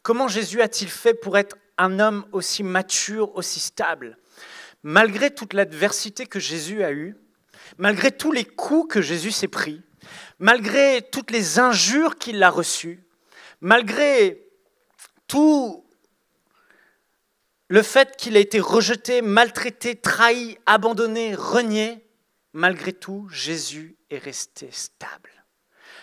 Comment Jésus a-t-il fait pour être un homme aussi mature, aussi stable? Malgré toute l'adversité que Jésus a eue, malgré tous les coups que Jésus s'est pris, malgré toutes les injures qu'il a reçues, malgré tout le fait qu'il a été rejeté, maltraité, trahi, abandonné, renié, malgré tout, Jésus est resté stable.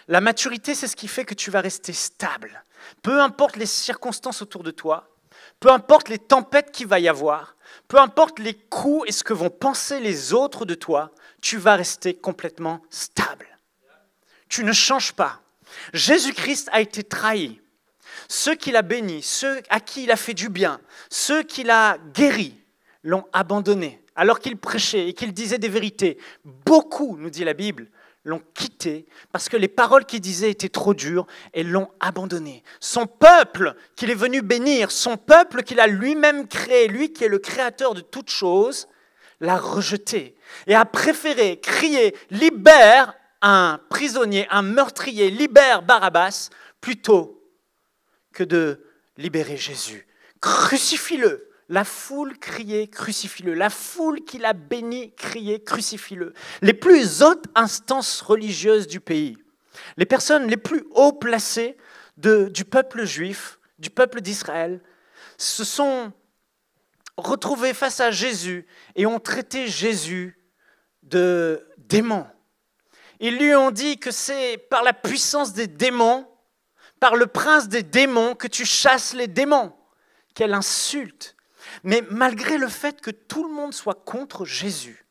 La maturité, c'est ce qui fait que tu vas rester stable. Peu importe les circonstances autour de toi, peu importe les tempêtes qu'il va y avoir, peu importe les coups et ce que vont penser les autres de toi, tu vas rester complètement stable. Tu ne changes pas. Jésus-Christ a été trahi. Ceux qu'il a bénis, ceux à qui il a fait du bien, ceux qu'il a guéris, l'ont abandonné. Alors qu'il prêchait et qu'il disait des vérités, beaucoup, nous dit la Bible, l'ont quitté parce que les paroles qu'il disait étaient trop dures et l'ont abandonné. Son peuple qu'il est venu bénir, son peuple qu'il a lui-même créé, lui qui est le créateur de toutes choses, l'a rejeté et a préféré crier « Libère un prisonnier, un meurtrier, libère Barabbas » plutôt que de libérer Jésus. Crucifie-le. La foule criait « Crucifie-le ». La foule qui l'a béni criait « Crucifie-le ». Les plus hautes instances religieuses du pays, les personnes les plus haut placées du peuple juif, du peuple d'Israël, se sont retrouvés face à Jésus et ont traité Jésus de démon. Ils lui ont dit que c'est par la puissance des démons, par le prince des démons, que tu chasses les démons. Quelle insulte! Mais malgré le fait que tout le monde soit contre Jésus,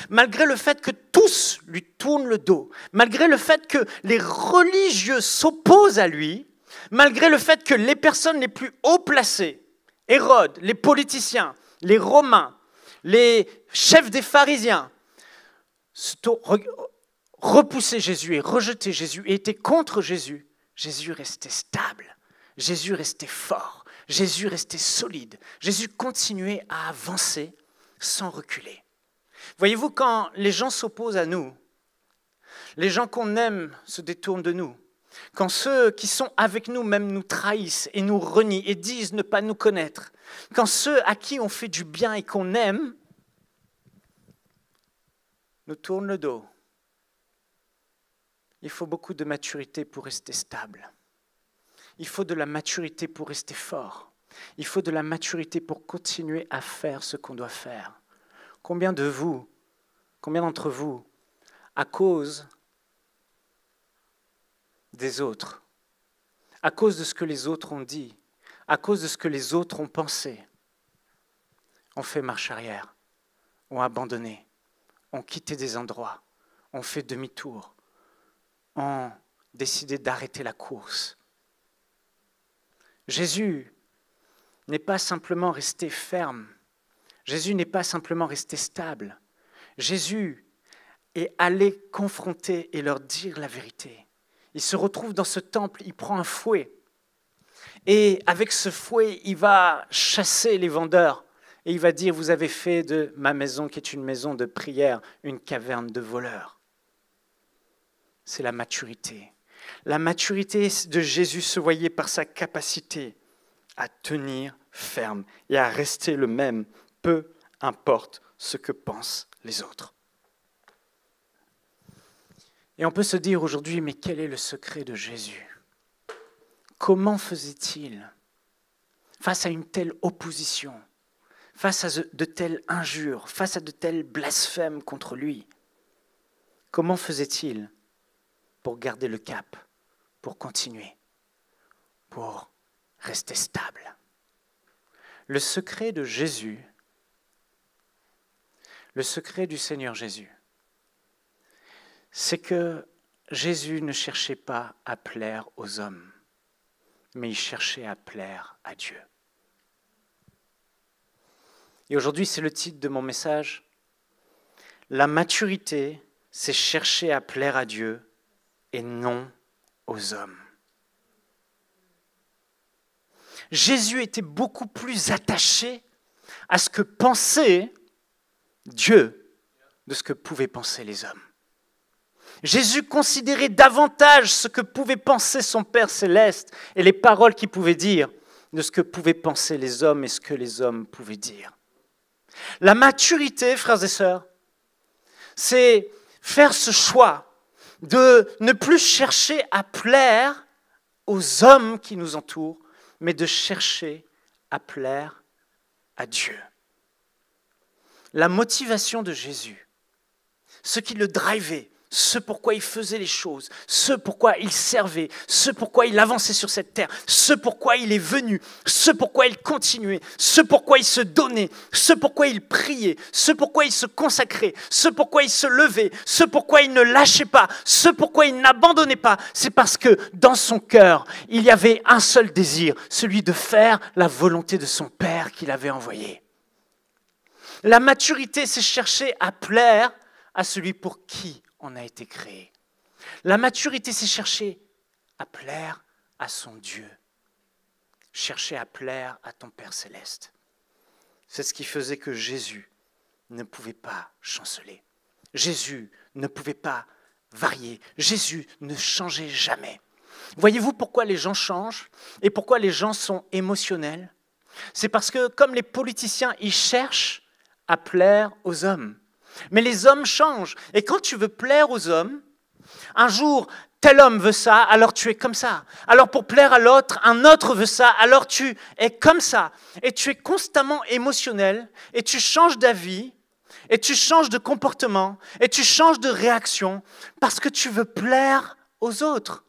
malgré le fait que tous lui tournent le dos, malgré le fait que les religieux s'opposent à lui, malgré le fait que les personnes les plus haut placées, Hérode, les politiciens, les Romains, les chefs des pharisiens, repoussaient Jésus et rejetaient Jésus et étaient contre Jésus, Jésus restait stable, Jésus restait fort, Jésus restait solide, Jésus continuait à avancer sans reculer. Voyez-vous, quand les gens s'opposent à nous, les gens qu'on aime se détournent de nous, quand ceux qui sont avec nous même nous trahissent et nous renient et disent ne pas nous connaître, quand ceux à qui on fait du bien et qu'on aime nous tournent le dos, il faut beaucoup de maturité pour rester stable. Il faut de la maturité pour rester fort. Il faut de la maturité pour continuer à faire ce qu'on doit faire. Combien d'entre vous, à cause des autres, à cause de ce que les autres ont dit, à cause de ce que les autres ont pensé, ont fait marche arrière, ont abandonné, ont quitté des endroits, ont fait demi-tour, ont décidé d'arrêter la course. Jésus n'est pas simplement resté ferme. Jésus n'est pas simplement resté stable. Jésus est allé confronter et leur dire la vérité. Il se retrouve dans ce temple, il prend un fouet. Et avec ce fouet, il va chasser les vendeurs. Et il va dire, vous avez fait de ma maison, qui est une maison de prière, une caverne de voleurs. C'est la maturité. La maturité de Jésus se voyait par sa capacité à tenir ferme et à rester le même, peu importe ce que pensent les autres. Et on peut se dire aujourd'hui, mais quel est le secret de Jésus? Comment faisait-il face à une telle opposition, face à de telles injures, face à de tels blasphèmes contre lui? Comment faisait-il pour garder le cap, pour continuer, pour rester stable? Le secret de Jésus, le secret du Seigneur Jésus, c'est que Jésus ne cherchait pas à plaire aux hommes, mais il cherchait à plaire à Dieu. Et aujourd'hui, c'est le titre de mon message. La maturité, c'est chercher à plaire à Dieu et non aux hommes. Jésus était beaucoup plus attaché à ce que pensait Dieu de ce que pouvaient penser les hommes. Jésus considérait davantage ce que pouvait penser son Père céleste et les paroles qu'il pouvait dire de ce que pouvaient penser les hommes et ce que les hommes pouvaient dire. La maturité, frères et sœurs, c'est faire ce choix de ne plus chercher à plaire aux hommes qui nous entourent, mais de chercher à plaire à Dieu. La motivation de Jésus, ce qui le drivait, ce pourquoi il faisait les choses, ce pourquoi il servait, ce pourquoi il avançait sur cette terre, ce pourquoi il est venu, ce pourquoi il continuait, ce pourquoi il se donnait, ce pourquoi il priait, ce pourquoi il se consacrait, ce pourquoi il se levait, ce pourquoi il ne lâchait pas, ce pourquoi il n'abandonnait pas, c'est parce que dans son cœur, il y avait un seul désir, celui de faire la volonté de son Père qui l'avait envoyé. La maturité, c'est chercher à plaire à celui pour qui on a été créé. La maturité, c'est chercher à plaire à son Dieu. Chercher à plaire à ton Père céleste. C'est ce qui faisait que Jésus ne pouvait pas chanceler. Jésus ne pouvait pas varier. Jésus ne changeait jamais. Voyez-vous pourquoi les gens changent et pourquoi les gens sont émotionnels? C'est parce que, comme les politiciens, ils cherchent à plaire aux hommes. Mais les hommes changent. Et quand tu veux plaire aux hommes, un jour, tel homme veut ça, alors tu es comme ça. Alors pour plaire à l'autre, un autre veut ça, alors tu es comme ça. Et tu es constamment émotionnel, et tu changes d'avis, et tu changes de comportement, et tu changes de réaction, parce que tu veux plaire aux autres.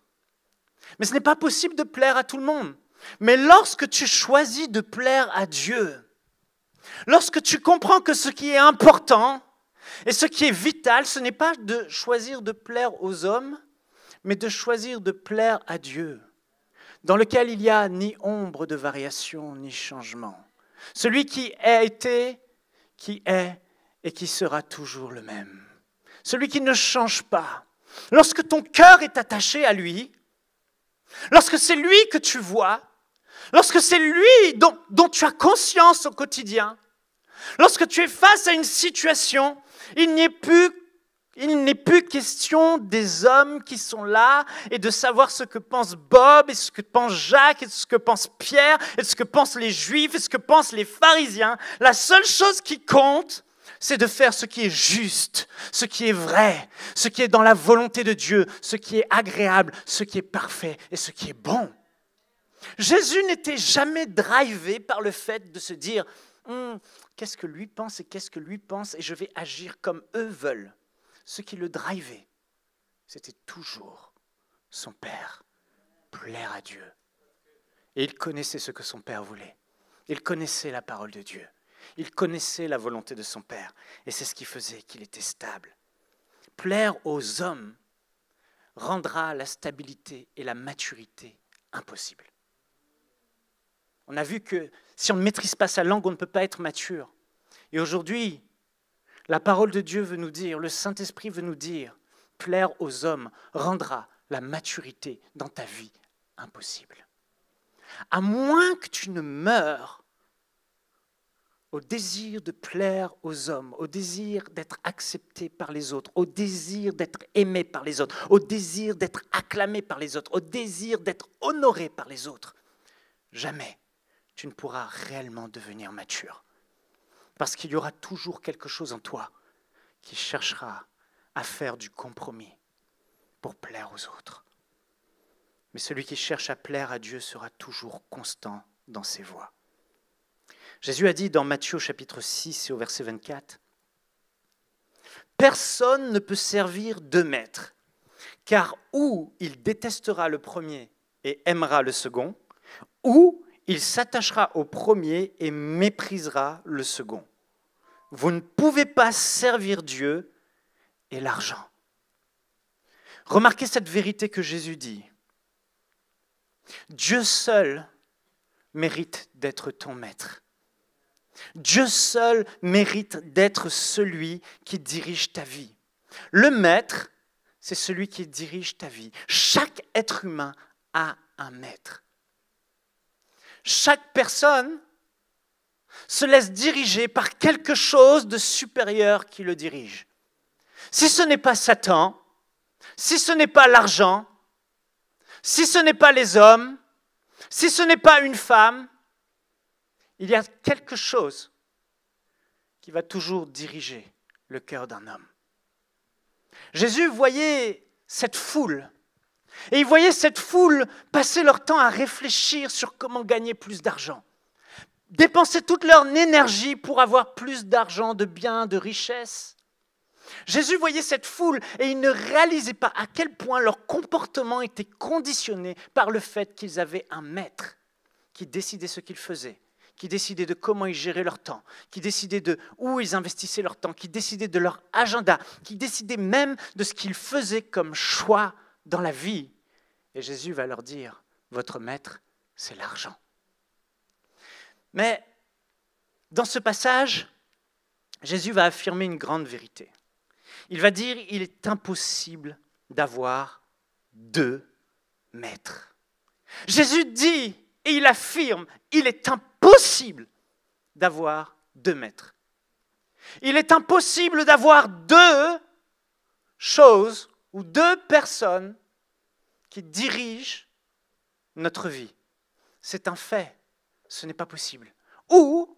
Mais ce n'est pas possible de plaire à tout le monde. Mais lorsque tu choisis de plaire à Dieu, lorsque tu comprends que ce qui est important, et ce qui est vital, ce n'est pas de choisir de plaire aux hommes, mais de choisir de plaire à Dieu, dans lequel il n'y a ni ombre de variation, ni changement. Celui qui a été, qui est et qui sera toujours le même. Celui qui ne change pas. Lorsque ton cœur est attaché à lui, lorsque c'est lui que tu vois, lorsque c'est lui dont tu as conscience au quotidien, lorsque tu es face à une situation, il n'est plus question des hommes qui sont là et de savoir ce que pense Bob et ce que pense Jacques et ce que pense Pierre et ce que pensent les Juifs et ce que pensent les pharisiens. La seule chose qui compte, c'est de faire ce qui est juste, ce qui est vrai, ce qui est dans la volonté de Dieu, ce qui est agréable, ce qui est parfait et ce qui est bon. Jésus n'était jamais drivé par le fait de se dire qu'est-ce que lui pense et qu'est-ce que lui pense et je vais agir comme eux veulent. Ce qui le drivait, c'était toujours son Père, plaire à Dieu. Et il connaissait ce que son Père voulait. Il connaissait la parole de Dieu. Il connaissait la volonté de son Père. Et c'est ce qui faisait qu'il était stable. Plaire aux hommes rendra la stabilité et la maturité impossibles. On a vu que si on ne maîtrise pas sa langue, on ne peut pas être mature. Et aujourd'hui, la parole de Dieu veut nous dire, le Saint-Esprit veut nous dire, plaire aux hommes rendra la maturité dans ta vie impossible. À moins que tu ne meures au désir de plaire aux hommes, au désir d'être accepté par les autres, au désir d'être aimé par les autres, au désir d'être acclamé par les autres, au désir d'être honoré par les autres, jamais tu ne pourras réellement devenir mature. Parce qu'il y aura toujours quelque chose en toi qui cherchera à faire du compromis pour plaire aux autres. Mais celui qui cherche à plaire à Dieu sera toujours constant dans ses voies. Jésus a dit dans Matthieu chapitre 6 et au verset 24, « Personne ne peut servir deux maîtres, car ou il détestera le premier et aimera le second, ou il s'attachera au premier et méprisera le second. Vous ne pouvez pas servir Dieu et l'argent. » Remarquez cette vérité que Jésus dit. Dieu seul mérite d'être ton maître. Dieu seul mérite d'être celui qui dirige ta vie. Le maître, c'est celui qui dirige ta vie. Chaque être humain a un maître. Chaque personne se laisse diriger par quelque chose de supérieur qui le dirige. Si ce n'est pas Satan, si ce n'est pas l'argent, si ce n'est pas les hommes, si ce n'est pas une femme, il y a quelque chose qui va toujours diriger le cœur d'un homme. Jésus voyait cette foule, et il voyait cette foule passer leur temps à réfléchir sur comment gagner plus d'argent, dépenser toute leur énergie pour avoir plus d'argent, de biens, de richesses. Jésus voyait cette foule et il ne réalisait pas à quel point leur comportement était conditionné par le fait qu'ils avaient un maître qui décidait ce qu'ils faisaient, qui décidait de comment ils géraient leur temps, qui décidait de où ils investissaient leur temps, qui décidait de leur agenda, qui décidait même de ce qu'ils faisaient comme choix dans la vie. Et Jésus va leur dire, votre maître, c'est l'argent. Mais dans ce passage, Jésus va affirmer une grande vérité. Il va dire, il est impossible d'avoir deux maîtres. Jésus dit, et il affirme, il est impossible d'avoir deux maîtres. Il est impossible d'avoir deux choses ou deux personnes qui dirigent notre vie. C'est un fait, ce n'est pas possible. Ou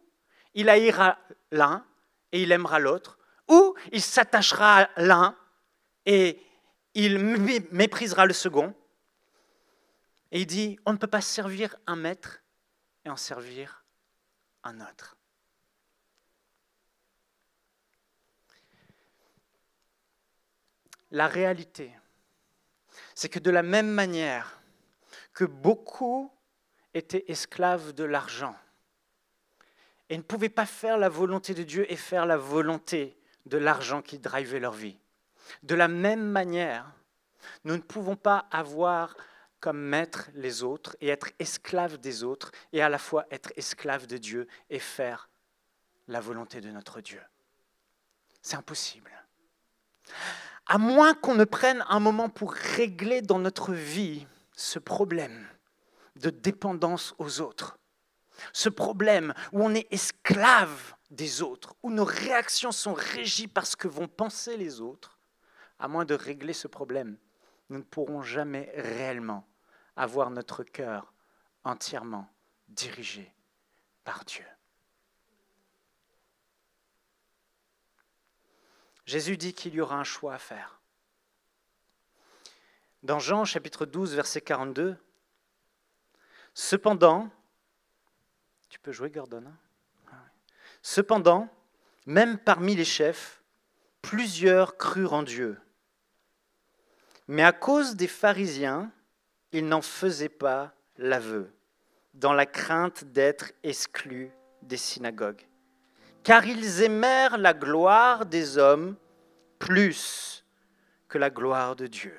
il haïra l'un et il aimera l'autre, ou il s'attachera à l'un et il méprisera le second. Et il dit, on ne peut pas servir un maître et en servir un autre. La réalité, c'est que de la même manière que beaucoup étaient esclaves de l'argent et ne pouvaient pas faire la volonté de Dieu et faire la volonté de l'argent qui drivait leur vie, de la même manière, nous ne pouvons pas avoir comme maître les autres et être esclaves des autres et à la fois être esclaves de Dieu et faire la volonté de notre Dieu. C'est impossible. À moins qu'on ne prenne un moment pour régler dans notre vie ce problème de dépendance aux autres, ce problème où on est esclave des autres, où nos réactions sont régies par ce que vont penser les autres, à moins de régler ce problème, nous ne pourrons jamais réellement avoir notre cœur entièrement dirigé par Dieu. Jésus dit qu'il y aura un choix à faire. Dans Jean chapitre 12, verset 42, « Cependant, tu peux jouer Gordon, hein ? Cependant, même parmi les chefs, plusieurs crurent en Dieu. Mais à cause des pharisiens, ils n'en faisaient pas l'aveu, dans la crainte d'être exclus des synagogues. Car ils aimèrent la gloire des hommes plus que la gloire de Dieu. »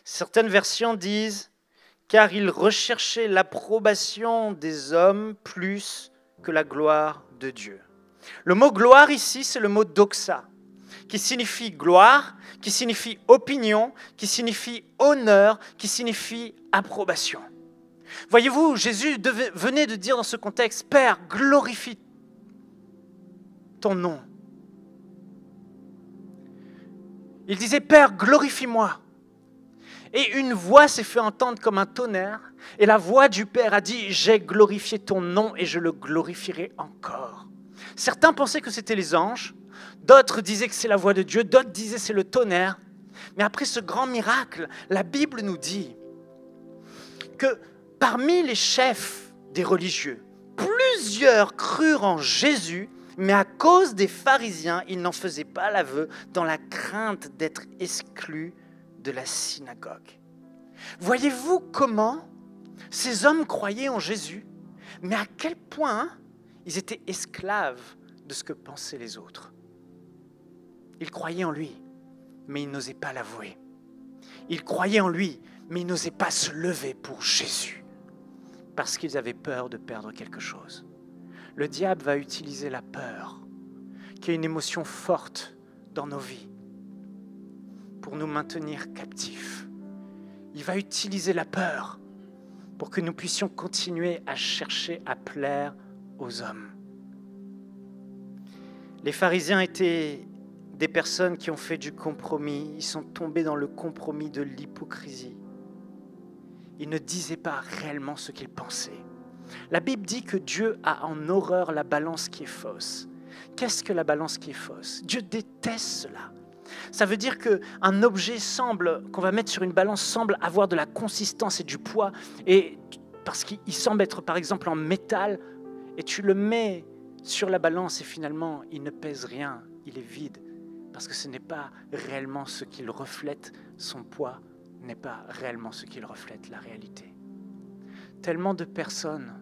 Certaines versions disent « car ils recherchaient l'approbation des hommes plus que la gloire de Dieu ». Le mot gloire ici, c'est le mot doxa, qui signifie gloire, qui signifie opinion, qui signifie honneur, qui signifie approbation. Voyez-vous, Jésus venait de dire dans ce contexte, « Père, glorifie ton nom. » Il disait, « Père, glorifie-moi. » Et une voix s'est fait entendre comme un tonnerre, et la voix du Père a dit, « J'ai glorifié ton nom et je le glorifierai encore. » Certains pensaient que c'était les anges, d'autres disaient que c'est la voix de Dieu, d'autres disaient que c'est le tonnerre. Mais après ce grand miracle, la Bible nous dit que parmi les chefs des religieux, plusieurs crurent en Jésus, mais à cause des pharisiens, ils n'en faisaient pas l'aveu dans la crainte d'être exclus de la synagogue. Voyez-vous comment ces hommes croyaient en Jésus, mais à quel point ils étaient esclaves de ce que pensaient les autres. Ils croyaient en lui, mais ils n'osaient pas l'avouer. Ils croyaient en lui, mais ils n'osaient pas se lever pour Jésus, parce qu'ils avaient peur de perdre quelque chose. Le diable va utiliser la peur, qui est une émotion forte dans nos vies, pour nous maintenir captifs. Il va utiliser la peur pour que nous puissions continuer à chercher à plaire aux hommes. Les pharisiens étaient des personnes qui ont fait du compromis. Ils sont tombés dans le compromis de l'hypocrisie. Ils ne disaient pas réellement ce qu'ils pensaient. La Bible dit que Dieu a en horreur la balance qui est fausse. Qu'est-ce que la balance qui est fausse? Dieu déteste cela. Ça veut dire qu'un objet qu'on va mettre sur une balance semble avoir de la consistance et du poids, et parce qu'il semble être par exemple en métal, et tu le mets sur la balance et finalement il ne pèse rien, il est vide, parce que ce n'est pas réellement ce qu'il reflète, son poids n'est pas réellement ce qu'il reflète, la réalité. Tellement de personnes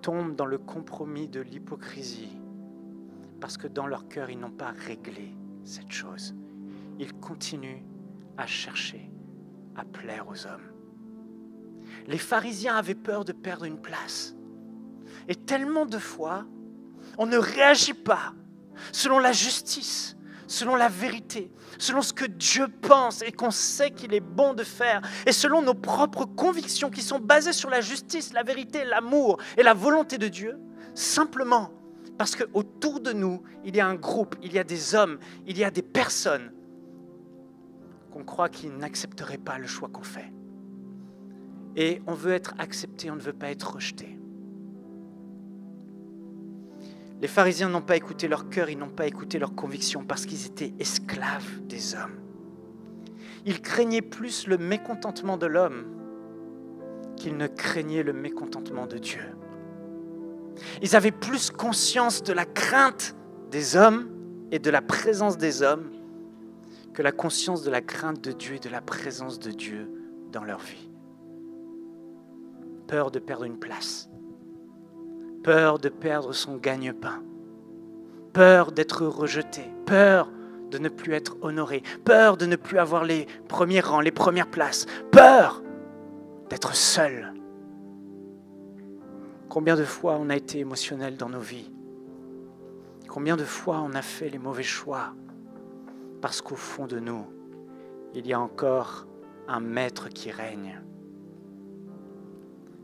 tombent dans le compromis de l'hypocrisie, parce que dans leur cœur, ils n'ont pas réglé cette chose. Ils continuent à chercher à plaire aux hommes. Les pharisiens avaient peur de perdre une place. Et tellement de fois, on ne réagit pas selon la justice, selon la vérité, selon ce que Dieu pense et qu'on sait qu'il est bon de faire, et selon nos propres convictions qui sont basées sur la justice, la vérité, l'amour et la volonté de Dieu, simplement parce qu'autour de nous, il y a un groupe, il y a des hommes, il y a des personnes qu'on croit qu'ils n'accepteraient pas le choix qu'on fait. Et on veut être accepté, on ne veut pas être rejeté. Les pharisiens n'ont pas écouté leur cœur, ils n'ont pas écouté leurs convictions parce qu'ils étaient esclaves des hommes. Ils craignaient plus le mécontentement de l'homme qu'ils ne craignaient le mécontentement de Dieu. Ils avaient plus conscience de la crainte des hommes et de la présence des hommes que la conscience de la crainte de Dieu et de la présence de Dieu dans leur vie. Peur de perdre une place, peur de perdre son gagne-pain, peur d'être rejeté, peur de ne plus être honoré, peur de ne plus avoir les premiers rangs, les premières places, peur d'être seul. Combien de fois on a été émotionnel dans nos vies? Combien de fois on a fait les mauvais choix? Parce qu'au fond de nous, il y a encore un maître qui règne.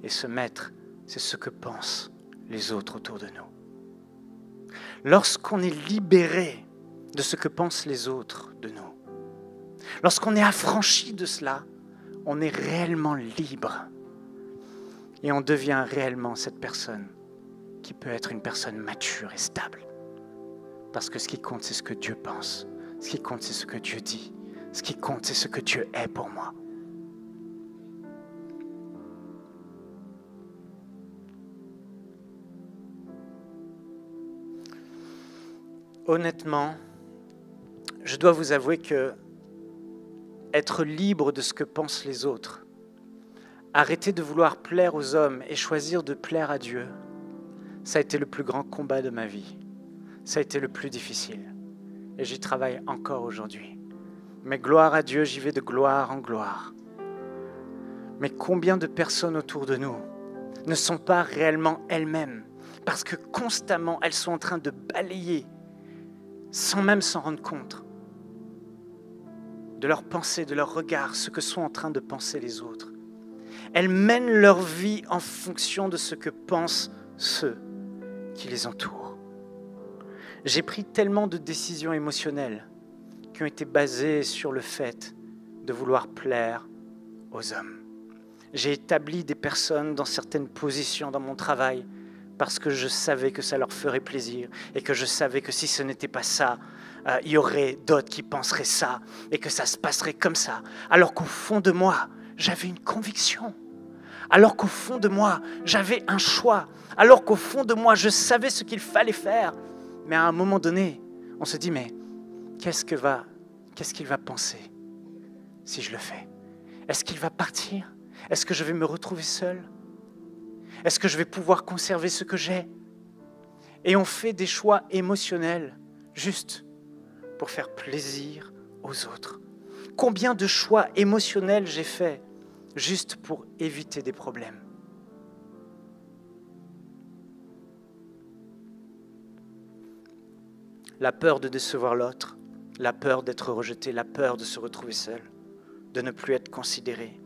Et ce maître, c'est ce que pensent les autres autour de nous. Lorsqu'on est libéré de ce que pensent les autres de nous, lorsqu'on est affranchi de cela, on est réellement libre. Et on devient réellement cette personne qui peut être une personne mature et stable. Parce que ce qui compte, c'est ce que Dieu pense. Ce qui compte, c'est ce que Dieu dit. Ce qui compte, c'est ce que Dieu est pour moi. Honnêtement, je dois vous avouer que être libre de ce que pensent les autres, arrêter de vouloir plaire aux hommes et choisir de plaire à Dieu, ça a été le plus grand combat de ma vie. Ça a été le plus difficile. Et j'y travaille encore aujourd'hui. Mais gloire à Dieu, j'y vais de gloire en gloire. Mais combien de personnes autour de nous ne sont pas réellement elles-mêmes, parce que constamment elles sont en train de balayer, sans même s'en rendre compte, de leurs pensées, de leurs regards, ce que sont en train de penser les autres. Elles mènent leur vie en fonction de ce que pensent ceux qui les entourent. J'ai pris tellement de décisions émotionnelles qui ont été basées sur le fait de vouloir plaire aux hommes. J'ai établi des personnes dans certaines positions dans mon travail parce que je savais que ça leur ferait plaisir et que je savais que si ce n'était pas ça, il y aurait d'autres qui penseraient ça et que ça se passerait comme ça. Alors qu'au fond de moi, j'avais une conviction. Alors qu'au fond de moi, j'avais un choix. Alors qu'au fond de moi, je savais ce qu'il fallait faire. Mais à un moment donné, on se dit, mais qu'est-ce qu'il va penser si je le fais? Est-ce qu'il va partir? Est-ce que je vais me retrouver seul? Est-ce que je vais pouvoir conserver ce que j'ai? Et on fait des choix émotionnels juste pour faire plaisir aux autres. Combien de choix émotionnels j'ai fait juste pour éviter des problèmes? La peur de décevoir l'autre, la peur d'être rejeté, la peur de se retrouver seul, de ne plus être considéré.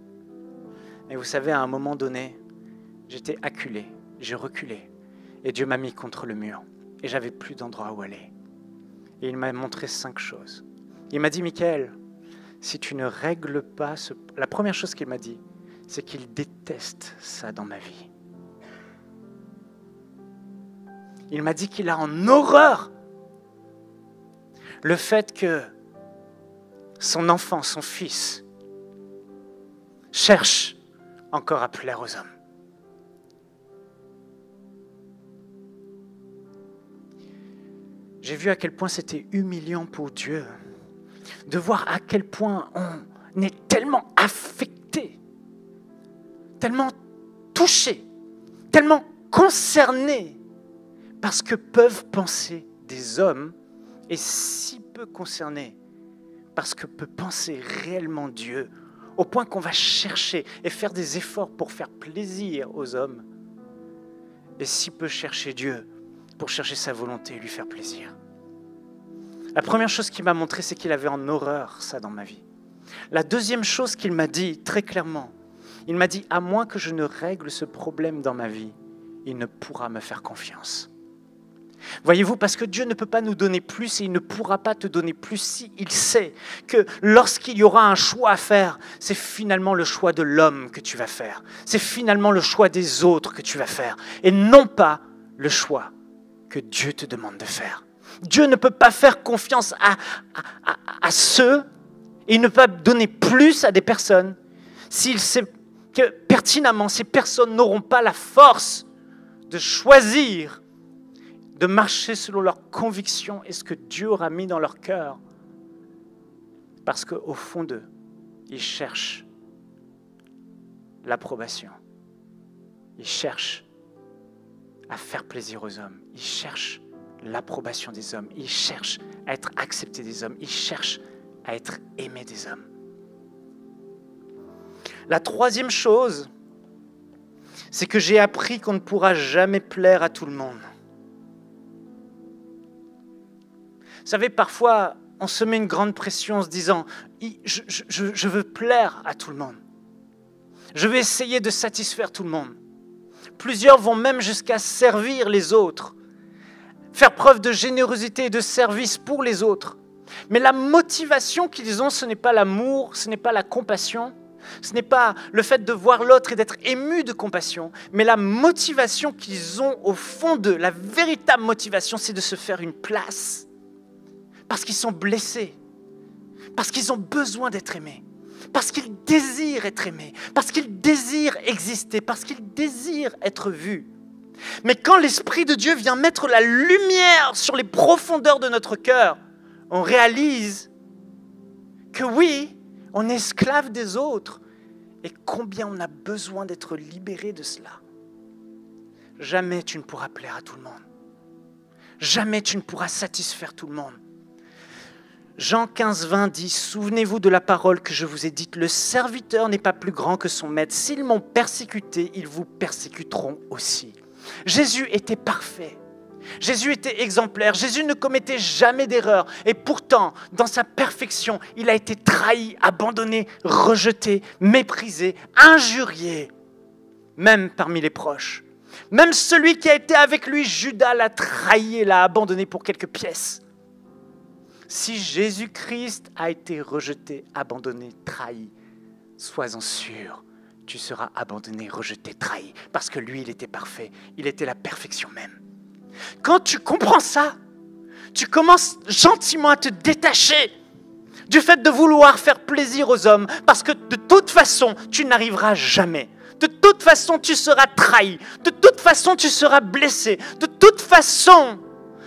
Et vous savez, à un moment donné, j'étais acculé, j'ai reculé, et Dieu m'a mis contre le mur, et j'avais plus d'endroit où aller. Et il m'a montré 5 choses. Il m'a dit, Michael, si tu ne règles pas La première chose qu'il m'a dit, c'est qu'il déteste ça dans ma vie. Il m'a dit qu'il a en horreur le fait que son enfant, son fils, cherche encore à plaire aux hommes. J'ai vu à quel point c'était humiliant pour Dieu de voir à quel point on est tellement affecté, tellement touché, tellement concerné par ce que peuvent penser des hommes et si peu concerné par ce que peut penser réellement Dieu, au point qu'on va chercher et faire des efforts pour faire plaisir aux hommes et si peu chercher Dieu pour chercher sa volonté et lui faire plaisir. La première chose qu'il m'a montré, c'est qu'il avait en horreur ça dans ma vie. La deuxième chose qu'il m'a dit très clairement, il m'a dit, à moins que je ne règle ce problème dans ma vie, il ne pourra me faire confiance. Voyez-vous, parce que Dieu ne peut pas nous donner plus et il ne pourra pas te donner plus si il sait que lorsqu'il y aura un choix à faire, c'est finalement le choix de l'homme que tu vas faire. C'est finalement le choix des autres que tu vas faire et non pas le choix que Dieu te demande de faire. Dieu ne peut pas faire confiance à ceux et il ne peut pas donner plus à des personnes s'il sait que pertinemment ces personnes n'auront pas la force de choisir de marcher selon leurs convictions et ce que Dieu aura mis dans leur cœur. Parce qu'au fond d'eux, ils cherchent l'approbation. Ils cherchent à faire plaisir aux hommes. Ils cherchent l'approbation des hommes. Ils cherchent à être acceptés des hommes. Ils cherchent à être aimés des hommes. La troisième chose, c'est que j'ai appris qu'on ne pourra jamais plaire à tout le monde. Vous savez, parfois, on se met une grande pression en se disant « je veux plaire à tout le monde. Je vais essayer de satisfaire tout le monde. » Plusieurs vont même jusqu'à servir les autres, faire preuve de générosité et de service pour les autres. Mais la motivation qu'ils ont, ce n'est pas l'amour, ce n'est pas la compassion, ce n'est pas le fait de voir l'autre et d'être ému de compassion, mais la motivation qu'ils ont au fond d'eux, la véritable motivation, c'est de se faire une place. Parce qu'ils sont blessés, parce qu'ils ont besoin d'être aimés, parce qu'ils désirent être aimés, parce qu'ils désirent exister, parce qu'ils désirent être vus. Mais quand l'Esprit de Dieu vient mettre la lumière sur les profondeurs de notre cœur, on réalise que oui, on est esclave des autres et combien on a besoin d'être libéré de cela. Jamais tu ne pourras plaire à tout le monde. Jamais tu ne pourras satisfaire tout le monde. Jean 15, 20 dit « Souvenez-vous de la parole que je vous ai dite, le serviteur n'est pas plus grand que son maître. S'ils m'ont persécuté, ils vous persécuteront aussi. » Jésus était parfait. Jésus était exemplaire. Jésus ne commettait jamais d'erreur. Et pourtant, dans sa perfection, il a été trahi, abandonné, rejeté, méprisé, injurié, même parmi les proches. Même celui qui a été avec lui, Judas, l'a trahi et l'a abandonné pour quelques pièces. Si Jésus-Christ a été rejeté, abandonné, trahi, sois-en sûr, tu seras abandonné, rejeté, trahi, parce que lui, il était parfait, il était la perfection même. Quand tu comprends ça, tu commences gentiment à te détacher du fait de vouloir faire plaisir aux hommes, parce que de toute façon, tu n'arriveras jamais. De toute façon, tu seras trahi. De toute façon, tu seras blessé. De toute façon,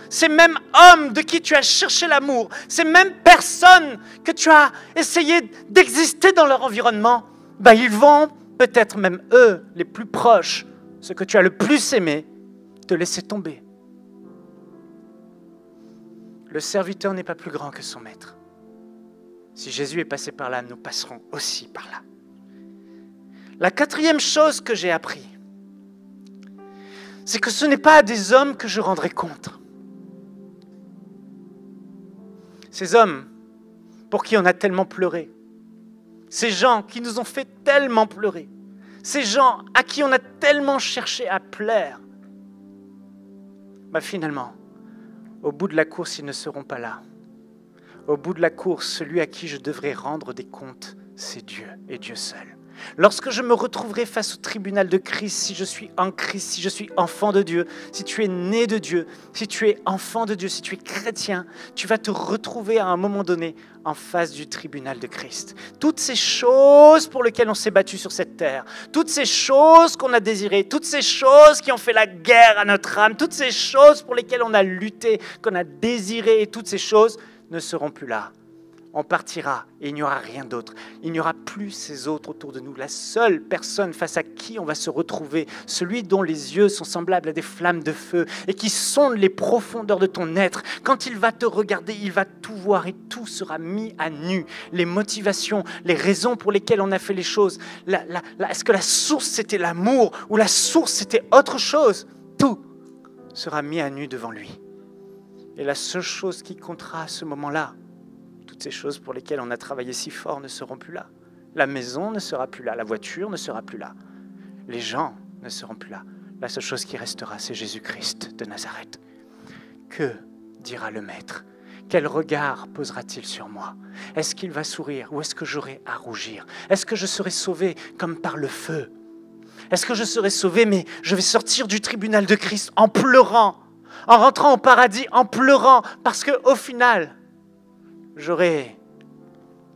ces mêmes hommes de qui tu as cherché l'amour, ces mêmes personnes que tu as essayé d'exister dans leur environnement, ils vont, peut-être même eux, les plus proches, ceux que tu as le plus aimé, te laisser tomber. Le serviteur n'est pas plus grand que son maître. Si Jésus est passé par là, nous passerons aussi par là. La quatrième chose que j'ai appris, c'est que ce n'est pas à des hommes que je rendrai compte. Ces hommes pour qui on a tellement pleuré, ces gens qui nous ont fait tellement pleurer, ces gens à qui on a tellement cherché à plaire, finalement, au bout de la course, ils ne seront pas là. Au bout de la course, celui à qui je devrais rendre des comptes, c'est Dieu et Dieu seul. Lorsque je me retrouverai face au tribunal de Christ, si je suis en Christ, si je suis enfant de Dieu, si tu es né de Dieu, si tu es enfant de Dieu, si tu es chrétien, tu vas te retrouver à un moment donné en face du tribunal de Christ. Toutes ces choses pour lesquelles on s'est battu sur cette terre, toutes ces choses qu'on a désirées, toutes ces choses qui ont fait la guerre à notre âme, toutes ces choses pour lesquelles on a lutté, qu'on a désiré, et toutes ces choses ne seront plus là. On partira et il n'y aura rien d'autre. Il n'y aura plus ces autres autour de nous. La seule personne face à qui on va se retrouver, celui dont les yeux sont semblables à des flammes de feu et qui sondent les profondeurs de ton être, quand il va te regarder, il va tout voir et tout sera mis à nu. Les motivations, les raisons pour lesquelles on a fait les choses. Est-ce que la source c'était l'amour ou la source c'était autre chose? Tout sera mis à nu devant lui. Et la seule chose qui comptera à ce moment-là, toutes ces choses pour lesquelles on a travaillé si fort ne seront plus là. La maison ne sera plus là, la voiture ne sera plus là. Les gens ne seront plus là. La seule chose qui restera, c'est Jésus-Christ de Nazareth. Que dira le Maître? Quel regard posera-t-il sur moi? Est-ce qu'il va sourire ou est-ce que j'aurai à rougir? Est-ce que je serai sauvé comme par le feu? Est-ce que je serai sauvé, mais je vais sortir du tribunal de Christ en pleurant, en rentrant au paradis en pleurant, parce qu'au final, j'aurais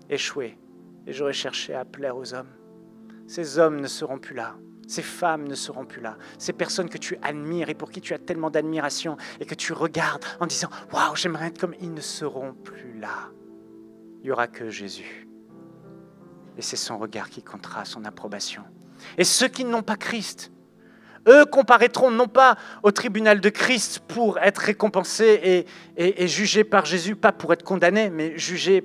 échoué et j'aurais cherché à plaire aux hommes. Ces hommes ne seront plus là. Ces femmes ne seront plus là. Ces personnes que tu admires et pour qui tu as tellement d'admiration et que tu regardes en disant « Waouh, j'aimerais être comme eux », ils ne seront plus là. Il n'y aura que Jésus. Et c'est son regard qui comptera, son approbation. Et ceux qui n'ont pas Christ, eux comparaîtront non pas au tribunal de Christ pour être récompensés et jugés par Jésus, pas pour être condamnés, mais jugés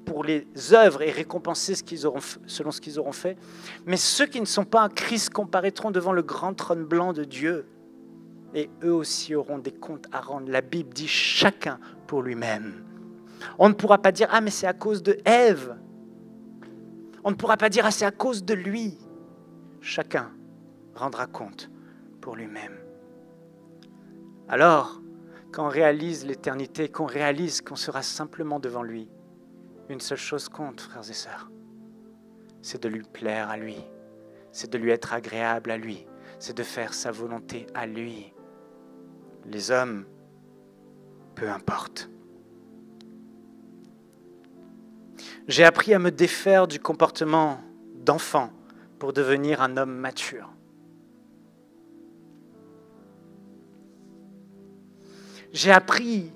pour les œuvres et récompensés selon ce qu'ils auront fait. Mais ceux qui ne sont pas en Christ comparaîtront devant le grand trône blanc de Dieu. Et eux aussi auront des comptes à rendre. La Bible dit chacun pour lui-même. On ne pourra pas dire « Ah, mais c'est à cause de Ève ». On ne pourra pas dire « Ah, c'est à cause de lui ». Chacun rendra compte pour lui-même. Alors, quand on réalise l'éternité, qu'on réalise qu'on sera simplement devant lui, une seule chose compte, frères et sœurs, c'est de lui plaire à lui, c'est de lui être agréable à lui, c'est de faire sa volonté à lui. Les hommes, peu importe. J'ai appris à me défaire du comportement d'enfant pour devenir un homme mature. J'ai appris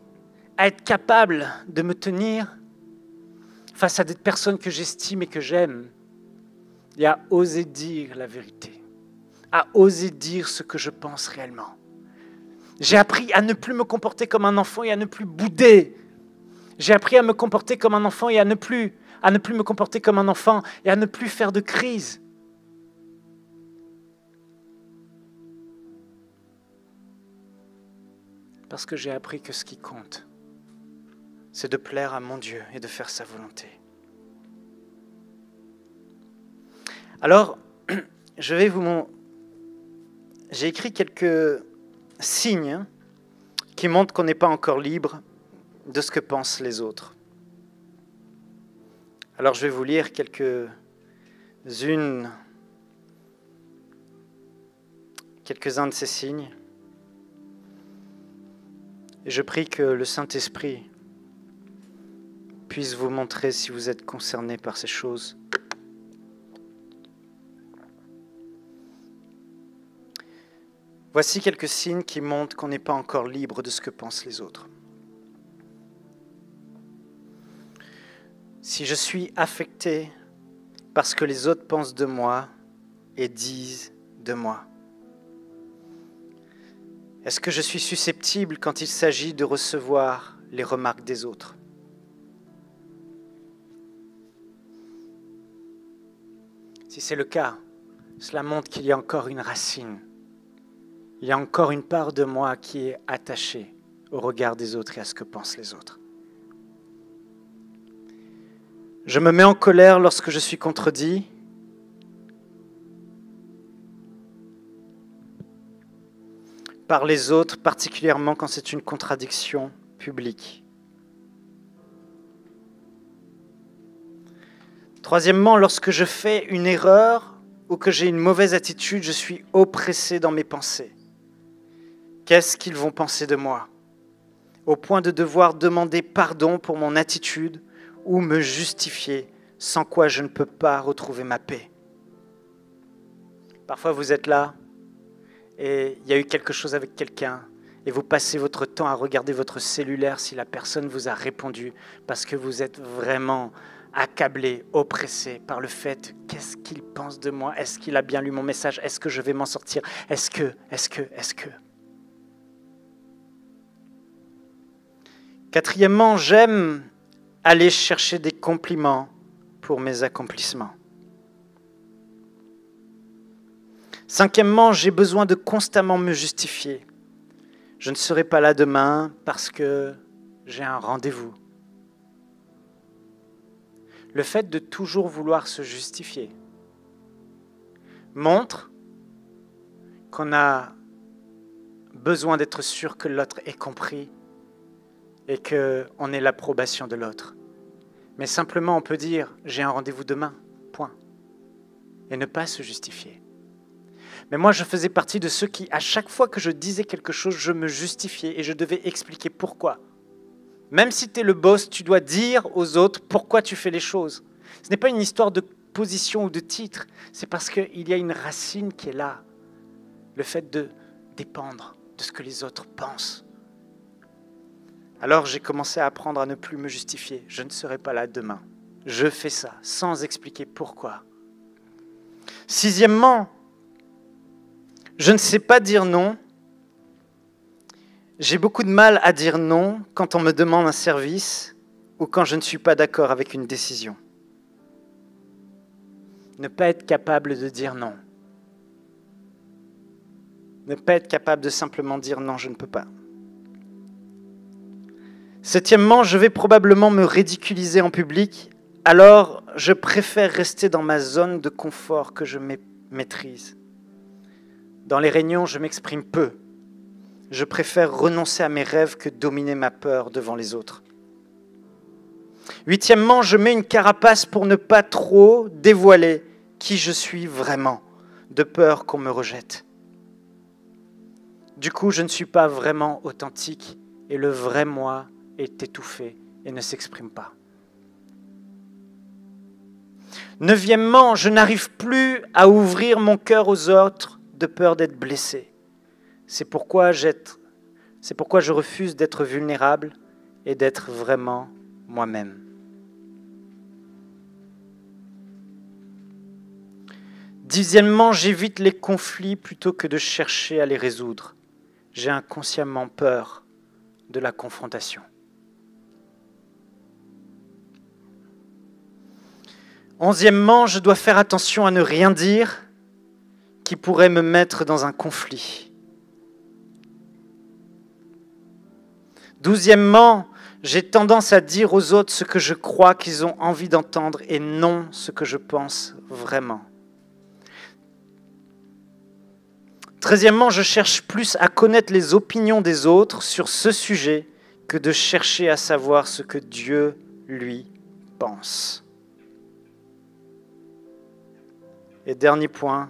à être capable de me tenir face à des personnes que j'estime et que j'aime et à oser dire la vérité, à oser dire ce que je pense réellement. J'ai appris à ne plus me comporter comme un enfant et à ne plus bouder. J'ai appris à me comporter comme un enfant et à ne plus me comporter comme un enfant et à ne plus faire de crise. Parce que j'ai appris que ce qui compte, c'est de plaire à mon Dieu et de faire sa volonté. Alors, j'ai écrit quelques signes qui montrent qu'on n'est pas encore libre de ce que pensent les autres. Alors, je vais vous lire quelques-uns de ces signes. Et je prie que le Saint-Esprit puisse vous montrer si vous êtes concerné par ces choses. Voici quelques signes qui montrent qu'on n'est pas encore libre de ce que pensent les autres. Si je suis affecté par ce que les autres pensent de moi et disent de moi, est-ce que je suis susceptible quand il s'agit de recevoir les remarques des autres? Si c'est le cas, cela montre qu'il y a encore une racine. Il y a encore une part de moi qui est attachée au regard des autres et à ce que pensent les autres. Je me mets en colère lorsque je suis contredit. Par les autres, particulièrement quand c'est une contradiction publique. Troisièmement, lorsque je fais une erreur ou que j'ai une mauvaise attitude, je suis oppressé dans mes pensées. Qu'est-ce qu'ils vont penser de moi? Au point de devoir demander pardon pour mon attitude ou me justifier, sans quoi je ne peux pas retrouver ma paix. Parfois vous êtes là et il y a eu quelque chose avec quelqu'un et vous passez votre temps à regarder votre cellulaire si la personne vous a répondu parce que vous êtes vraiment accablé, oppressé par le fait qu'est-ce qu'il pense de moi? Est-ce qu'il a bien lu mon message? Est-ce que je vais m'en sortir? Est-ce que... Quatrièmement, j'aime aller chercher des compliments pour mes accomplissements. Cinquièmement, j'ai besoin de constamment me justifier. Je ne serai pas là demain parce que j'ai un rendez-vous. Le fait de toujours vouloir se justifier montre qu'on a besoin d'être sûr que l'autre ait compris et qu'on ait l'approbation de l'autre. Mais simplement, on peut dire « j'ai un rendez-vous demain », point. Et ne pas se justifier. Mais moi, je faisais partie de ceux qui, à chaque fois que je disais quelque chose, je me justifiais et je devais expliquer pourquoi. Même si tu es le boss, tu dois dire aux autres pourquoi tu fais les choses. Ce n'est pas une histoire de position ou de titre, c'est parce qu'il y a une racine qui est là. Le fait de dépendre de ce que les autres pensent. Alors j'ai commencé à apprendre à ne plus me justifier. Je ne serai pas là demain. Je fais ça sans expliquer pourquoi. Sixièmement, je ne sais pas dire non. J'ai beaucoup de mal à dire non quand on me demande un service ou quand je ne suis pas d'accord avec une décision. Ne pas être capable de dire non. Ne pas être capable de simplement dire non, je ne peux pas. Septièmement, je vais probablement me ridiculiser en public, alors je préfère rester dans ma zone de confort que je maîtrise. Dans les réunions, je m'exprime peu. Je préfère renoncer à mes rêves que dominer ma peur devant les autres. Huitièmement, je mets une carapace pour ne pas trop dévoiler qui je suis vraiment, de peur qu'on me rejette. Du coup, je ne suis pas vraiment authentique et le vrai moi est étouffé et ne s'exprime pas. Neuvièmement, je n'arrive plus à ouvrir mon cœur aux autres de peur d'être blessé. C'est pourquoi je refuse d'être vulnérable et d'être vraiment moi-même. Dixièmement, j'évite les conflits plutôt que de chercher à les résoudre. J'ai inconsciemment peur de la confrontation. Onzièmement, je dois faire attention à ne rien dire qui pourrait me mettre dans un conflit. Douzièmement, j'ai tendance à dire aux autres ce que je crois qu'ils ont envie d'entendre et non ce que je pense vraiment. Treizièmement, je cherche plus à connaître les opinions des autres sur ce sujet que de chercher à savoir ce que Dieu, lui, pense. Et dernier point,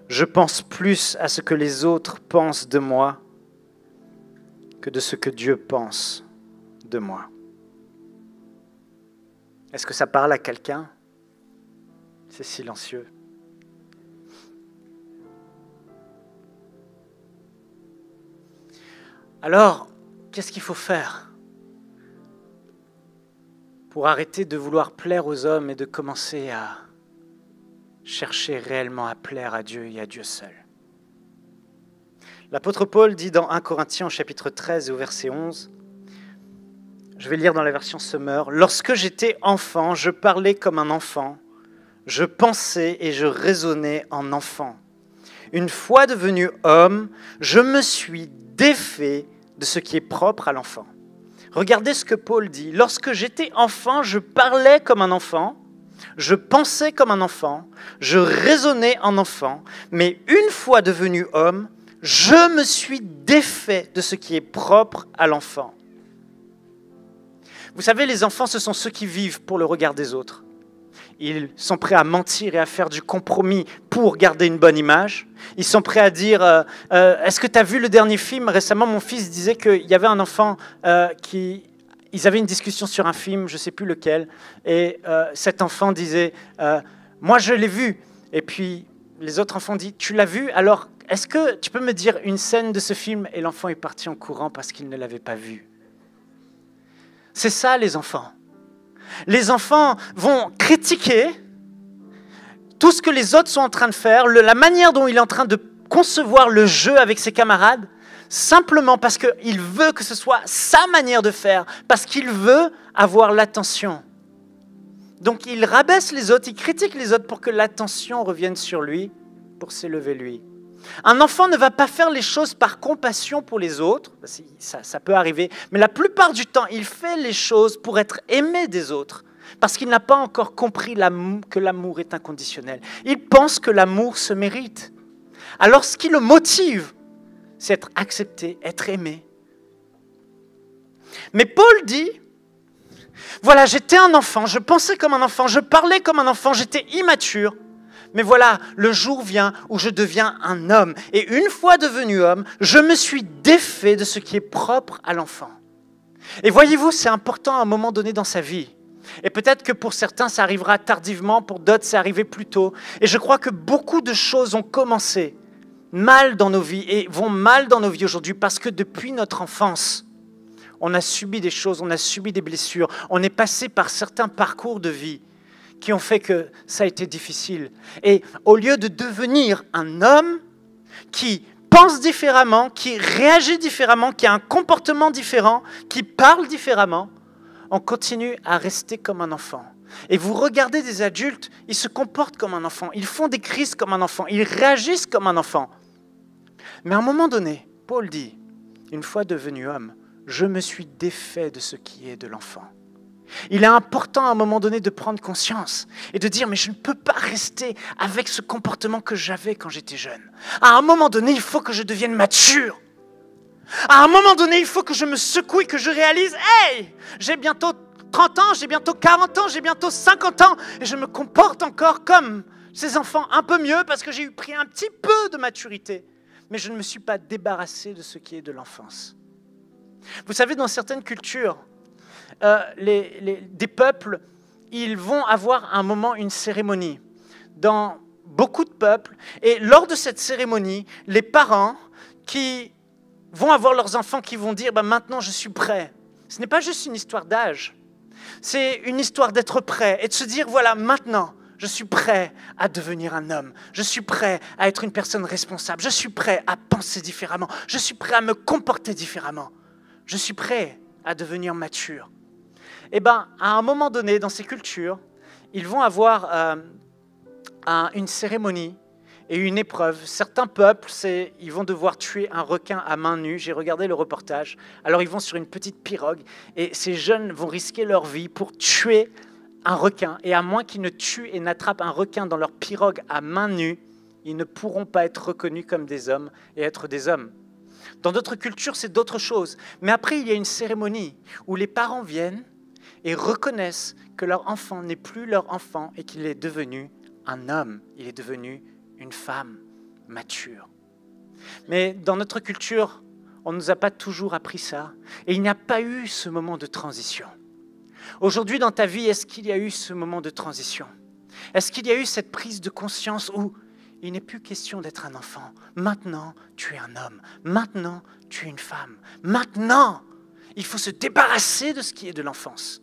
je pense plus à ce que les autres pensent de moi que de ce que Dieu pense de moi. Est-ce que ça parle à quelqu'un? C'est silencieux. Alors, qu'est-ce qu'il faut faire pour arrêter de vouloir plaire aux hommes et de commencer à chercher réellement à plaire à Dieu et à Dieu seul? L'apôtre Paul dit dans 1 Corinthiens au chapitre 13 et au verset 11, je vais lire dans la version Summer, « Lorsque j'étais enfant, je parlais comme un enfant, je pensais et je raisonnais en enfant. Une fois devenu homme, je me suis défait de ce qui est propre à l'enfant. » Regardez ce que Paul dit, « Lorsque j'étais enfant, je parlais comme un enfant, je pensais comme un enfant, je raisonnais en enfant, mais une fois devenu homme, je me suis défait de ce qui est propre à l'enfant. » Vous savez, les enfants, ce sont ceux qui vivent pour le regard des autres. ils sont prêts à mentir et à faire du compromis pour garder une bonne image. Ils sont prêts à dire est-ce que tu as vu le dernier film? Récemment, mon fils disait qu'il y avait un enfant ils avaient une discussion sur un film, je ne sais plus lequel, et cet enfant disait moi je l'ai vu. Et puis les autres enfants disent tu l'as vu? Alors est-ce que tu peux me dire une scène de ce film? Et l'enfant est parti en courant parce qu'il ne l'avait pas vu. C'est ça les enfants. Les enfants vont critiquer tout ce que les autres sont en train de faire, la manière dont il est en train de concevoir le jeu avec ses camarades, simplement parce qu'il veut que ce soit sa manière de faire, parce qu'il veut avoir l'attention. Donc il rabaisse les autres, il critique les autres pour que l'attention revienne sur lui, pour s'élever lui. Un enfant ne va pas faire les choses par compassion pour les autres, ça peut arriver, mais la plupart du temps, il fait les choses pour être aimé des autres, parce qu'il n'a pas encore compris que l'amour est inconditionnel. Il pense que l'amour se mérite. Alors ce qui le motive, c'est être accepté, être aimé. Mais Paul dit, voilà, j'étais un enfant, je pensais comme un enfant, je parlais comme un enfant, j'étais immature. Mais voilà, le jour vient où je deviens un homme. Et une fois devenu homme, je me suis défait de ce qui est propre à l'enfant. Et voyez-vous, c'est important à un moment donné dans sa vie. Et peut-être que pour certains, ça arrivera tardivement, pour d'autres, c'est arrivé plus tôt. Et je crois que beaucoup de choses ont commencé mal dans nos vies et vont mal dans nos vies aujourd'hui parce que depuis notre enfance, on a subi des choses, on a subi des blessures, on est passé par certains parcours de vie qui ont fait que ça a été difficile. Et au lieu de devenir un homme qui pense différemment, qui réagit différemment, qui a un comportement différent, qui parle différemment, on continue à rester comme un enfant. Et vous regardez des adultes, ils se comportent comme un enfant, ils font des crises comme un enfant, ils réagissent comme un enfant. Mais à un moment donné, Paul dit, une fois devenu homme, je me suis défait de ce qui est de l'enfant. Il est important à un moment donné de prendre conscience et de dire mais je ne peux pas rester avec ce comportement que j'avais quand j'étais jeune. À un moment donné, il faut que je devienne mature. À un moment donné, il faut que je me secoue et que je réalise hey, j'ai bientôt 30 ans, j'ai bientôt 40 ans, j'ai bientôt 50 ans et je me comporte encore comme ces enfants, un peu mieux parce que j'ai pris un petit peu de maturité. Mais je ne me suis pas débarrassé de ce qui est de l'enfance. Vous savez, dans certaines cultures, des peuples, ils vont avoir un moment, une cérémonie. Dans beaucoup de peuples, et lors de cette cérémonie, les parents qui vont avoir leurs enfants qui vont dire maintenant je suis prêt. Ce n'est pas juste une histoire d'âge, c'est une histoire d'être prêt et de se dire voilà maintenant je suis prêt à devenir un homme, je suis prêt à être une personne responsable, je suis prêt à penser différemment, je suis prêt à me comporter différemment, je suis prêt à devenir mature. Eh bien, à un moment donné, dans ces cultures, ils vont avoir une cérémonie et une épreuve. Certains peuples, ils vont devoir tuer un requin à main nue. J'ai regardé le reportage. Alors, ils vont sur une petite pirogue et ces jeunes vont risquer leur vie pour tuer un requin. Et à moins qu'ils ne tuent et n'attrapent un requin dans leur pirogue à main nue, ils ne pourront pas être reconnus comme des hommes et être des hommes. Dans d'autres cultures, c'est d'autres choses. Mais après, il y a une cérémonie où les parents viennent et reconnaissent que leur enfant n'est plus leur enfant et qu'il est devenu un homme, il est devenu une femme mature. Mais dans notre culture, on ne nous a pas toujours appris ça et il n'y a pas eu ce moment de transition. Aujourd'hui, dans ta vie, est-ce qu'il y a eu ce moment de transition? Est-ce qu'il y a eu cette prise de conscience où il n'est plus question d'être un enfant? Maintenant, tu es un homme. Maintenant, tu es une femme. Maintenant, il faut se débarrasser de ce qui est de l'enfance.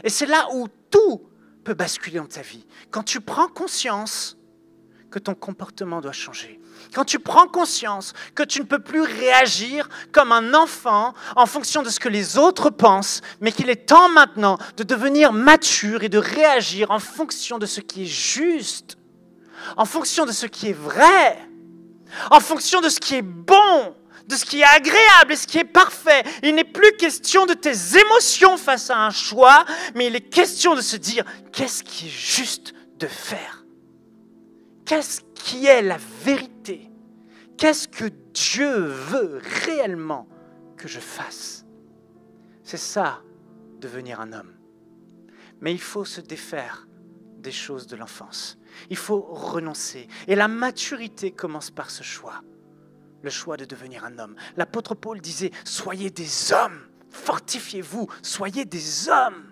Et c'est là où tout peut basculer dans ta vie. Quand tu prends conscience que ton comportement doit changer. Quand tu prends conscience que tu ne peux plus réagir comme un enfant en fonction de ce que les autres pensent, mais qu'il est temps maintenant de devenir mature et de réagir en fonction de ce qui est juste, en fonction de ce qui est vrai, en fonction de ce qui est bon, de ce qui est agréable et ce qui est parfait. Il n'est plus question de tes émotions face à un choix, mais il est question de se dire qu'est-ce qui est juste de faire? Qu'est-ce qui est la vérité? Qu'est-ce que Dieu veut réellement que je fasse? C'est ça, devenir un homme. Mais il faut se défaire des choses de l'enfance. Il faut renoncer. Et la maturité commence par ce choix. Le choix de devenir un homme. L'apôtre Paul disait, soyez des hommes, fortifiez-vous, soyez des hommes.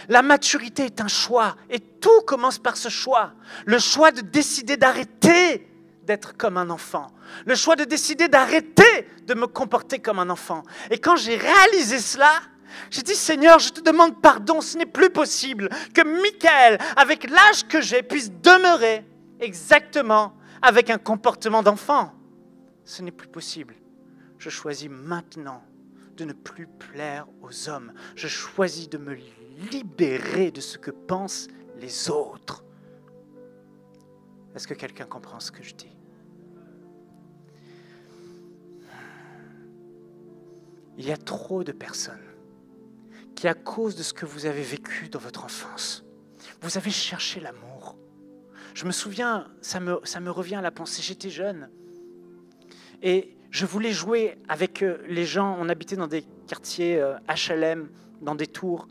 La maturité est un choix et tout commence par ce choix. Le choix de décider d'arrêter d'être comme un enfant. Le choix de décider d'arrêter de me comporter comme un enfant. Et quand j'ai réalisé cela, j'ai dit, Seigneur, je te demande pardon, ce n'est plus possible que Michael, avec l'âge que j'ai, puisse demeurer exactement avec un comportement d'enfant. Ce n'est plus possible. Je choisis maintenant de ne plus plaire aux hommes. Je choisis de me libérer de ce que pensent les autres. Est-ce que quelqu'un comprend ce que je dis? Il y a trop de personnes qui, à cause de ce que vous avez vécu dans votre enfance, vous avez cherché l'amour. Je me souviens, ça me revient à la pensée, j'étais jeune et je voulais jouer avec les gens, on habitait dans des quartiers HLM, dans des tours,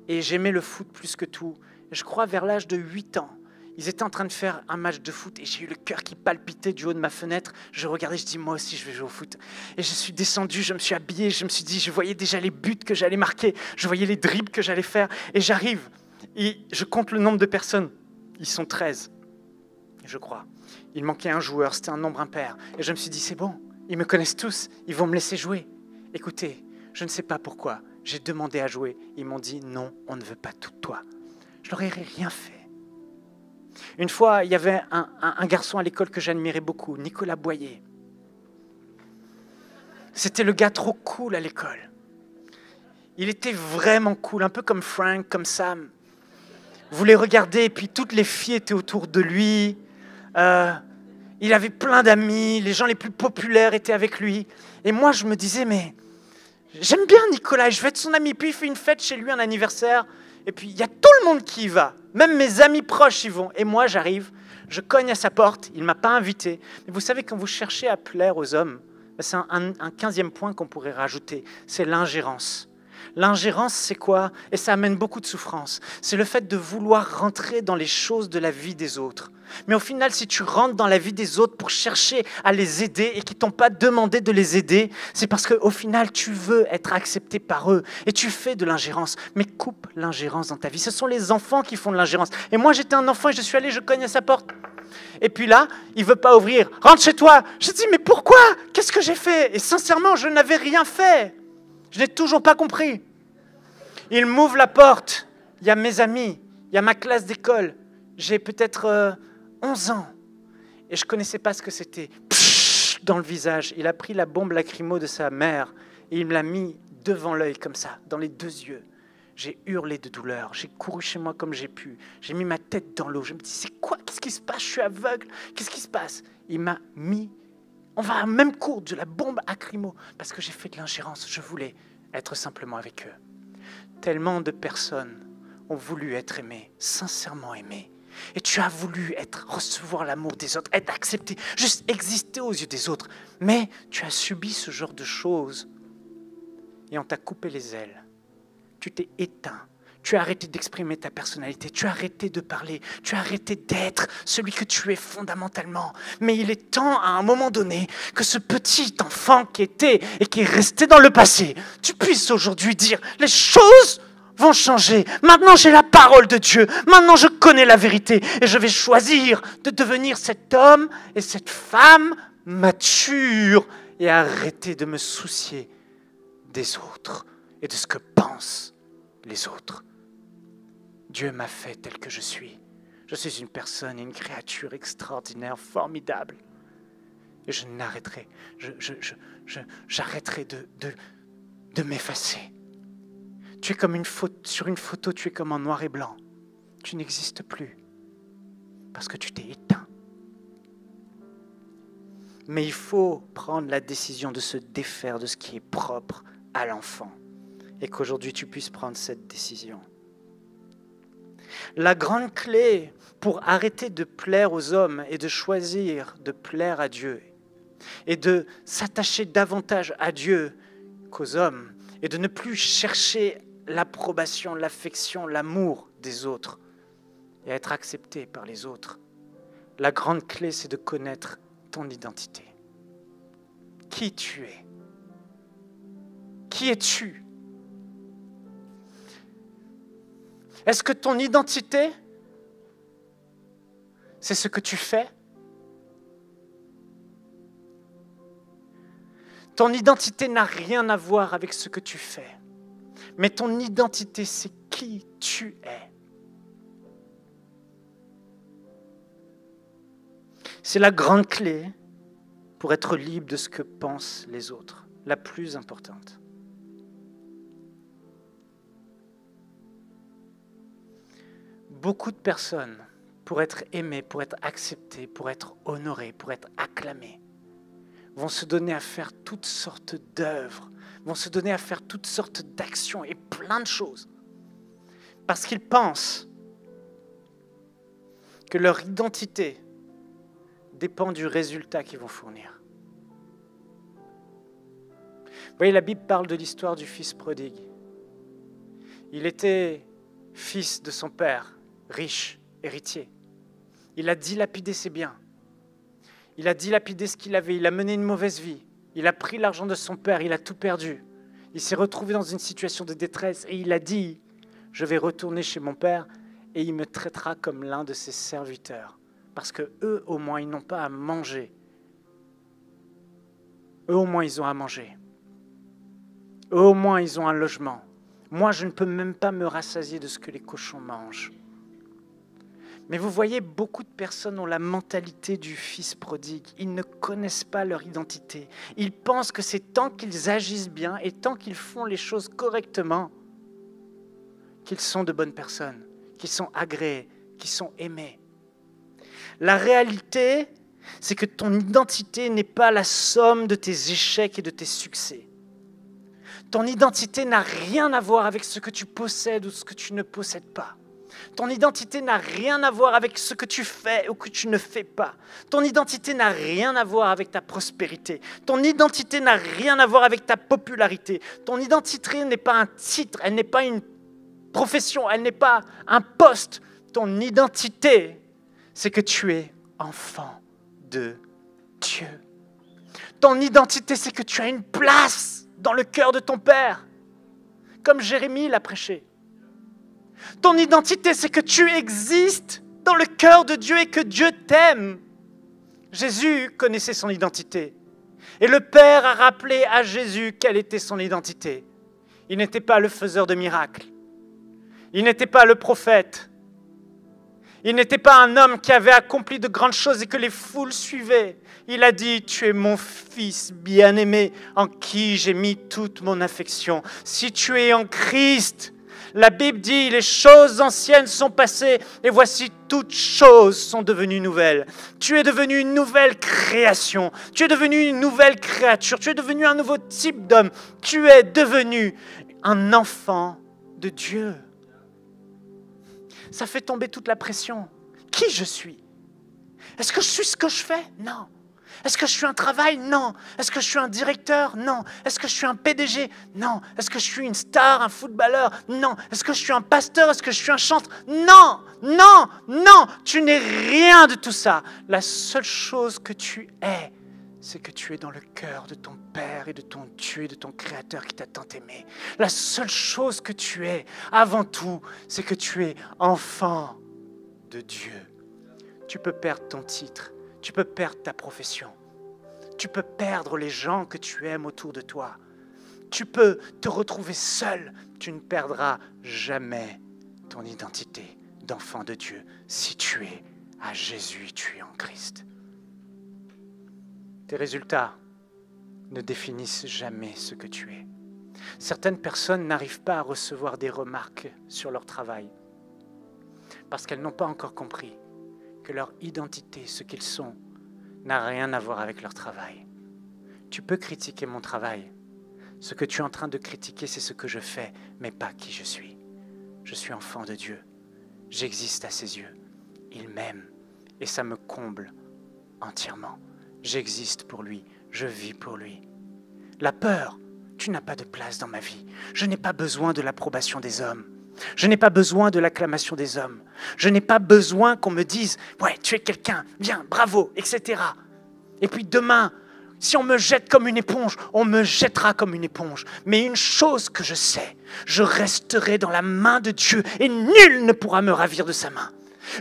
et j'aimais le foot plus que tout. Et je crois vers l'âge de 8 ans, ils étaient en train de faire un match de foot et j'ai eu le cœur qui palpitait du haut de ma fenêtre. Je regardais, je dis moi aussi je vais jouer au foot. Et je suis descendu, je me suis habillé, je me suis dit, je voyais déjà les buts que j'allais marquer, je voyais les dribbles que j'allais faire. Et j'arrive, et je compte le nombre de personnes. Ils sont 13, je crois. Il manquait un joueur, c'était un nombre impair. Et je me suis dit, c'est bon, ils me connaissent tous, ils vont me laisser jouer. Écoutez, je ne sais pas pourquoi, j'ai demandé à jouer. Ils m'ont dit, non, on ne veut pas tout de toi. Je leur ai rien fait. Une fois, il y avait un garçon à l'école que j'admirais beaucoup, Nicolas Boyer. C'était le gars trop cool à l'école. Il était vraiment cool, un peu comme Frank, comme Sam. Vous les regardez, et puis toutes les filles étaient autour de lui. Il avait plein d'amis, les gens les plus populaires étaient avec lui. Et moi, je me disais, mais j'aime bien Nicolas, je vais être son ami. Puis il fait une fête chez lui, un anniversaire. Et puis, il y a tout le monde qui y va. Même mes amis proches y vont. Et moi, j'arrive, je cogne à sa porte. Il ne m'a pas invité. Mais vous savez, quand vous cherchez à plaire aux hommes, c'est un 15e point qu'on pourrait rajouter. C'est l'ingérence. L'ingérence, c'est quoi? Et ça amène beaucoup de souffrance. C'est le fait de vouloir rentrer dans les choses de la vie des autres. Mais au final, si tu rentres dans la vie des autres pour chercher à les aider et qu'ils ne t'ont pas demandé de les aider, c'est parce qu'au final, tu veux être accepté par eux et tu fais de l'ingérence. Mais coupe l'ingérence dans ta vie. Ce sont les enfants qui font de l'ingérence. Et moi, j'étais un enfant et je suis allé, je cogne à sa porte. Et puis là, il ne veut pas ouvrir. Rentre chez toi. Je dis, mais pourquoi? Qu'est-ce que j'ai fait? Et sincèrement, je n'avais rien fait. Je n'ai toujours pas compris. Il m'ouvre la porte. Il y a mes amis. Il y a ma classe d'école. J'ai peut-être 11 ans. Et je ne connaissais pas ce que c'était. Psh, dans le visage. Il a pris la bombe lacrymo de sa mère et il me l'a mis devant l'œil comme ça, dans les 2 yeux. J'ai hurlé de douleur. J'ai couru chez moi comme j'ai pu. J'ai mis ma tête dans l'eau. Je me dis, c'est quoi? Qu'est-ce qui se passe? Je suis aveugle. Qu'est-ce qui se passe? Il m'a mis... On va à même cours de la bombe lacrymo parce que j'ai fait de l'ingérence. Je voulais être simplement avec eux. Tellement de personnes ont voulu être aimées, sincèrement aimées. Et tu as voulu recevoir l'amour des autres, être accepté, juste exister aux yeux des autres. Mais tu as subi ce genre de choses et on t'a coupé les ailes. Tu t'es éteint. Tu as arrêté d'exprimer ta personnalité, tu as arrêté de parler, tu as arrêté d'être celui que tu es fondamentalement. Mais il est temps, à un moment donné, que ce petit enfant qui était et qui est resté dans le passé, tu puisses aujourd'hui dire, les choses vont changer. Maintenant, j'ai la parole de Dieu. Maintenant, je connais la vérité et je vais choisir de devenir cet homme et cette femme mature et arrêter de me soucier des autres et de ce que pensent les autres. Dieu m'a fait tel que je suis. Je suis une personne, une créature extraordinaire, formidable. Et je n'arrêterai, j'arrêterai de m'effacer. Tu es comme sur une photo, tu es comme en noir et blanc. Tu n'existes plus parce que tu t'es éteint. Mais il faut prendre la décision de se défaire de ce qui est propre à l'enfant. Et qu'aujourd'hui, tu puisses prendre cette décision. La grande clé pour arrêter de plaire aux hommes et de choisir de plaire à Dieu et de s'attacher davantage à Dieu qu'aux hommes et de ne plus chercher l'approbation, l'affection, l'amour des autres, et à être accepté par les autres. La grande clé, c'est de connaître ton identité. Qui tu es? Qui es-tu? Est-ce que ton identité, c'est ce que tu fais? Ton identité n'a rien à voir avec ce que tu fais. Mais ton identité, c'est qui tu es. C'est la grande clé pour être libre de ce que pensent les autres, la plus importante. Beaucoup de personnes, pour être aimées, pour être acceptées, pour être honorées, pour être acclamées, vont se donner à faire toutes sortes d'œuvres, vont se donner à faire toutes sortes d'actions et plein de choses. Parce qu'ils pensent que leur identité dépend du résultat qu'ils vont fournir. Vous voyez, la Bible parle de l'histoire du fils prodigue. Il était fils de son père, riche, héritier. Il a dilapidé ses biens. Il a dilapidé ce qu'il avait. Il a mené une mauvaise vie. Il a pris l'argent de son père. Il a tout perdu. Il s'est retrouvé dans une situation de détresse et il a dit « Je vais retourner chez mon père et il me traitera comme l'un de ses serviteurs. » Parce que eux, au moins, ils n'ont pas à manger. Eux, au moins, ils ont à manger. Eux, au moins, ils ont un logement. Moi, je ne peux même pas me rassasier de ce que les cochons mangent. Mais vous voyez, beaucoup de personnes ont la mentalité du fils prodigue. Ils ne connaissent pas leur identité. Ils pensent que c'est tant qu'ils agissent bien et tant qu'ils font les choses correctement qu'ils sont de bonnes personnes, qu'ils sont agréés, qu'ils sont aimés. La réalité, c'est que ton identité n'est pas la somme de tes échecs et de tes succès. Ton identité n'a rien à voir avec ce que tu possèdes ou ce que tu ne possèdes pas. Ton identité n'a rien à voir avec ce que tu fais ou que tu ne fais pas. Ton identité n'a rien à voir avec ta prospérité. Ton identité n'a rien à voir avec ta popularité. Ton identité n'est pas un titre, elle n'est pas une profession, elle n'est pas un poste. Ton identité, c'est que tu es enfant de Dieu. Ton identité, c'est que tu as une place dans le cœur de ton Père, comme Jérémie l'a prêché. Ton identité, c'est que tu existes dans le cœur de Dieu et que Dieu t'aime. Jésus connaissait son identité. Et le Père a rappelé à Jésus quelle était son identité. Il n'était pas le faiseur de miracles. Il n'était pas le prophète. Il n'était pas un homme qui avait accompli de grandes choses et que les foules suivaient. Il a dit, tu es mon fils bien-aimé en qui j'ai mis toute mon affection. Si tu es en Christ, la Bible dit, les choses anciennes sont passées et voici toutes choses sont devenues nouvelles. Tu es devenu une nouvelle création. Tu es devenu une nouvelle créature. Tu es devenu un nouveau type d'homme. Tu es devenu un enfant de Dieu. Ça fait tomber toute la pression. Qui je suis? Est-ce que je suis ce que je fais? Non. Est-ce que je suis un travail? Non. Est-ce que je suis un directeur? Non. Est-ce que je suis un PDG? Non. Est-ce que je suis une star, un footballeur? Non. Est-ce que je suis un pasteur? Est-ce que je suis un chanteur? Non, non, non. Tu n'es rien de tout ça. La seule chose que tu es, c'est que tu es dans le cœur de ton Père et de ton Dieu et de ton Créateur qui t'a tant aimé. La seule chose que tu es, avant tout, c'est que tu es enfant de Dieu. Tu peux perdre ton titre, tu peux perdre ta profession, tu peux perdre les gens que tu aimes autour de toi. Tu peux te retrouver seul, tu ne perdras jamais ton identité d'enfant de Dieu si tu es à Jésus, tu es en Christ. Tes résultats ne définissent jamais ce que tu es. Certaines personnes n'arrivent pas à recevoir des remarques sur leur travail parce qu'elles n'ont pas encore compris que leur identité, ce qu'ils sont, n'a rien à voir avec leur travail. Tu peux critiquer mon travail. Ce que tu es en train de critiquer, c'est ce que je fais, mais pas qui je suis. Je suis enfant de Dieu. J'existe à ses yeux. Il m'aime et ça me comble entièrement. J'existe pour lui, je vis pour lui. La peur, tu n'as pas de place dans ma vie. Je n'ai pas besoin de l'approbation des hommes. Je n'ai pas besoin de l'acclamation des hommes. Je n'ai pas besoin qu'on me dise « Ouais, tu es quelqu'un, bien, bravo, etc. » Et puis demain, si on me jette comme une éponge, on me jettera comme une éponge. Mais une chose que je sais, je resterai dans la main de Dieu et nul ne pourra me ravir de sa main.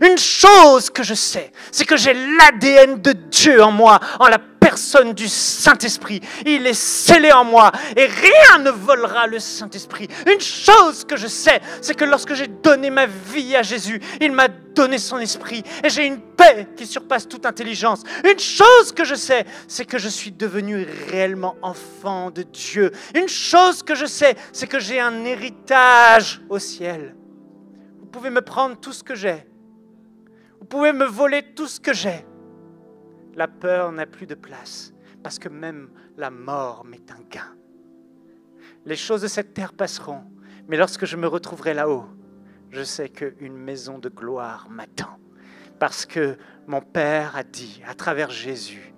Une chose que je sais, c'est que j'ai l'ADN de Dieu en moi, en la personne du Saint-Esprit. Il est scellé en moi et rien ne volera le Saint-Esprit. Une chose que je sais, c'est que lorsque j'ai donné ma vie à Jésus, il m'a donné son esprit et j'ai une paix qui surpasse toute intelligence. Une chose que je sais, c'est que je suis devenu réellement enfant de Dieu. Une chose que je sais, c'est que j'ai un héritage au ciel. Vous pouvez me prendre tout ce que j'ai. Vous pouvez me voler tout ce que j'ai. La peur n'a plus de place, parce que même la mort m'est un gain. Les choses de cette terre passeront, mais lorsque je me retrouverai là-haut, je sais qu'une maison de gloire m'attend, parce que mon Père a dit, à travers Jésus,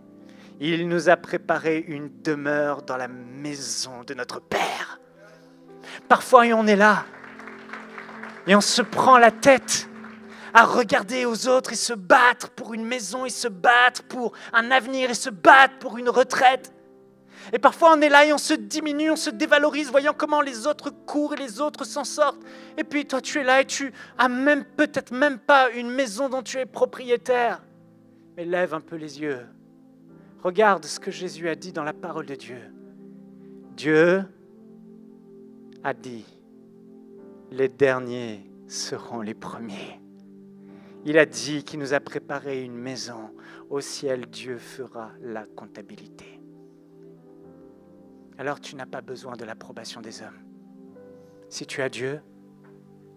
il nous a préparé une demeure dans la maison de notre Père. Parfois, on est là, et on se prend la tête à regarder aux autres et se battre pour une maison, et se battre pour un avenir, et se battre pour une retraite. Et parfois on est là et on se diminue, on se dévalorise, voyant comment les autres courent et les autres s'en sortent. Et puis toi tu es là et tu as même peut-être même pas une maison dont tu es propriétaire. Mais lève un peu les yeux. Regarde ce que Jésus a dit dans la parole de Dieu. Dieu a dit, les derniers seront les premiers. Il a dit qu'il nous a préparé une maison. Au ciel, Dieu fera la comptabilité. Alors tu n'as pas besoin de l'approbation des hommes. Si tu as Dieu,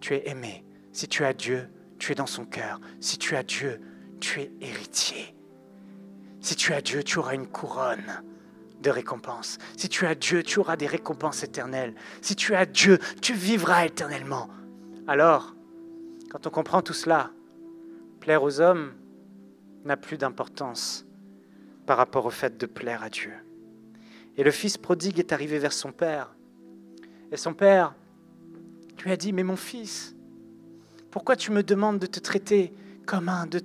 tu es aimé. Si tu as Dieu, tu es dans son cœur. Si tu as Dieu, tu es héritier. Si tu as Dieu, tu auras une couronne de récompenses. Si tu as Dieu, tu auras des récompenses éternelles. Si tu as Dieu, tu vivras éternellement. Alors, quand on comprend tout cela, plaire aux hommes n'a plus d'importance par rapport au fait de plaire à Dieu. Et le fils prodigue est arrivé vers son père. Et son père lui a dit, mais mon fils, pourquoi tu me demandes de te traiter comme un de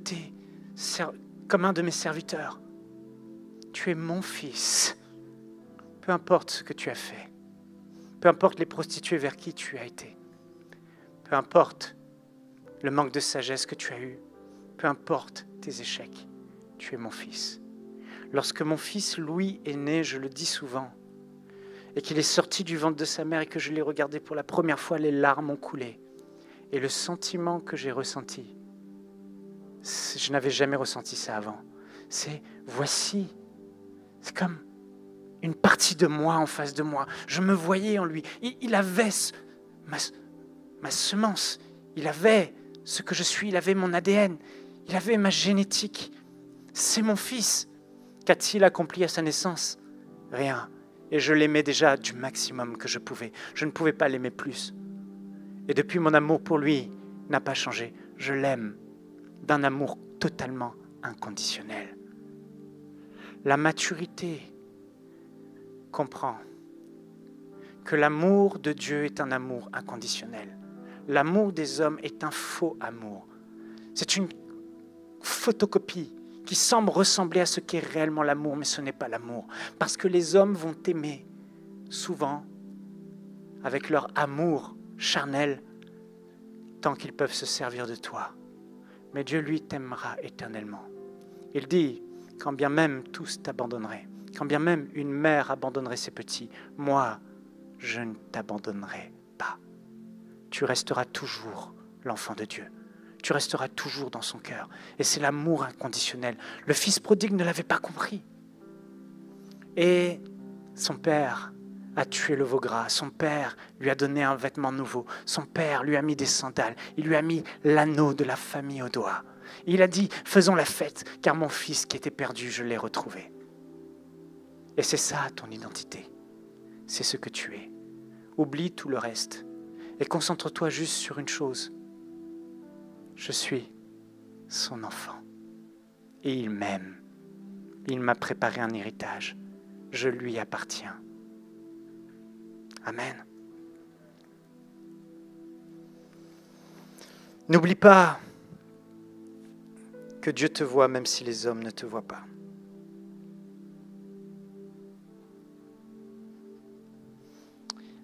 mes serviteurs? Tu es mon fils. Peu importe ce que tu as fait. Peu importe les prostituées vers qui tu as été. Peu importe le manque de sagesse que tu as eu. Peu importe tes échecs, tu es mon fils. Lorsque mon fils Louis est né, je le dis souvent, et qu'il est sorti du ventre de sa mère et que je l'ai regardé pour la première fois, les larmes ont coulé. Et le sentiment que j'ai ressenti, je n'avais jamais ressenti ça avant. C'est, voici, c'est comme une partie de moi en face de moi. Je me voyais en lui. Il avait ma semence, il avait ce que je suis, il avait mon ADN. Il avait ma génétique. C'est mon fils. Qu'a-t-il accompli à sa naissance? Rien. Et je l'aimais déjà du maximum que je pouvais. Je ne pouvais pas l'aimer plus. Et depuis, mon amour pour lui n'a pas changé. Je l'aime d'un amour totalement inconditionnel. La maturité comprend que l'amour de Dieu est un amour inconditionnel. L'amour des hommes est un faux amour. C'est une photocopie qui semble ressembler à ce qu'est réellement l'amour, mais ce n'est pas l'amour. Parce que les hommes vont t'aimer souvent avec leur amour charnel tant qu'ils peuvent se servir de toi. Mais Dieu, lui, t'aimera éternellement. Il dit, quand bien même tous t'abandonneraient, quand bien même une mère abandonnerait ses petits, moi, je ne t'abandonnerai pas. Tu resteras toujours l'enfant de Dieu. Tu resteras toujours dans son cœur. Et c'est l'amour inconditionnel. Le fils prodigue ne l'avait pas compris. Et son père a tué le veau gras. Son père lui a donné un vêtement nouveau. Son père lui a mis des sandales. Il lui a mis l'anneau de la famille au doigt. Il a dit, faisons la fête, car mon fils qui était perdu, je l'ai retrouvé. Et c'est ça ton identité. C'est ce que tu es. Oublie tout le reste et concentre-toi juste sur une chose. Je suis son enfant et il m'aime. Il m'a préparé un héritage. Je lui appartiens. Amen. N'oublie pas que Dieu te voit même si les hommes ne te voient pas.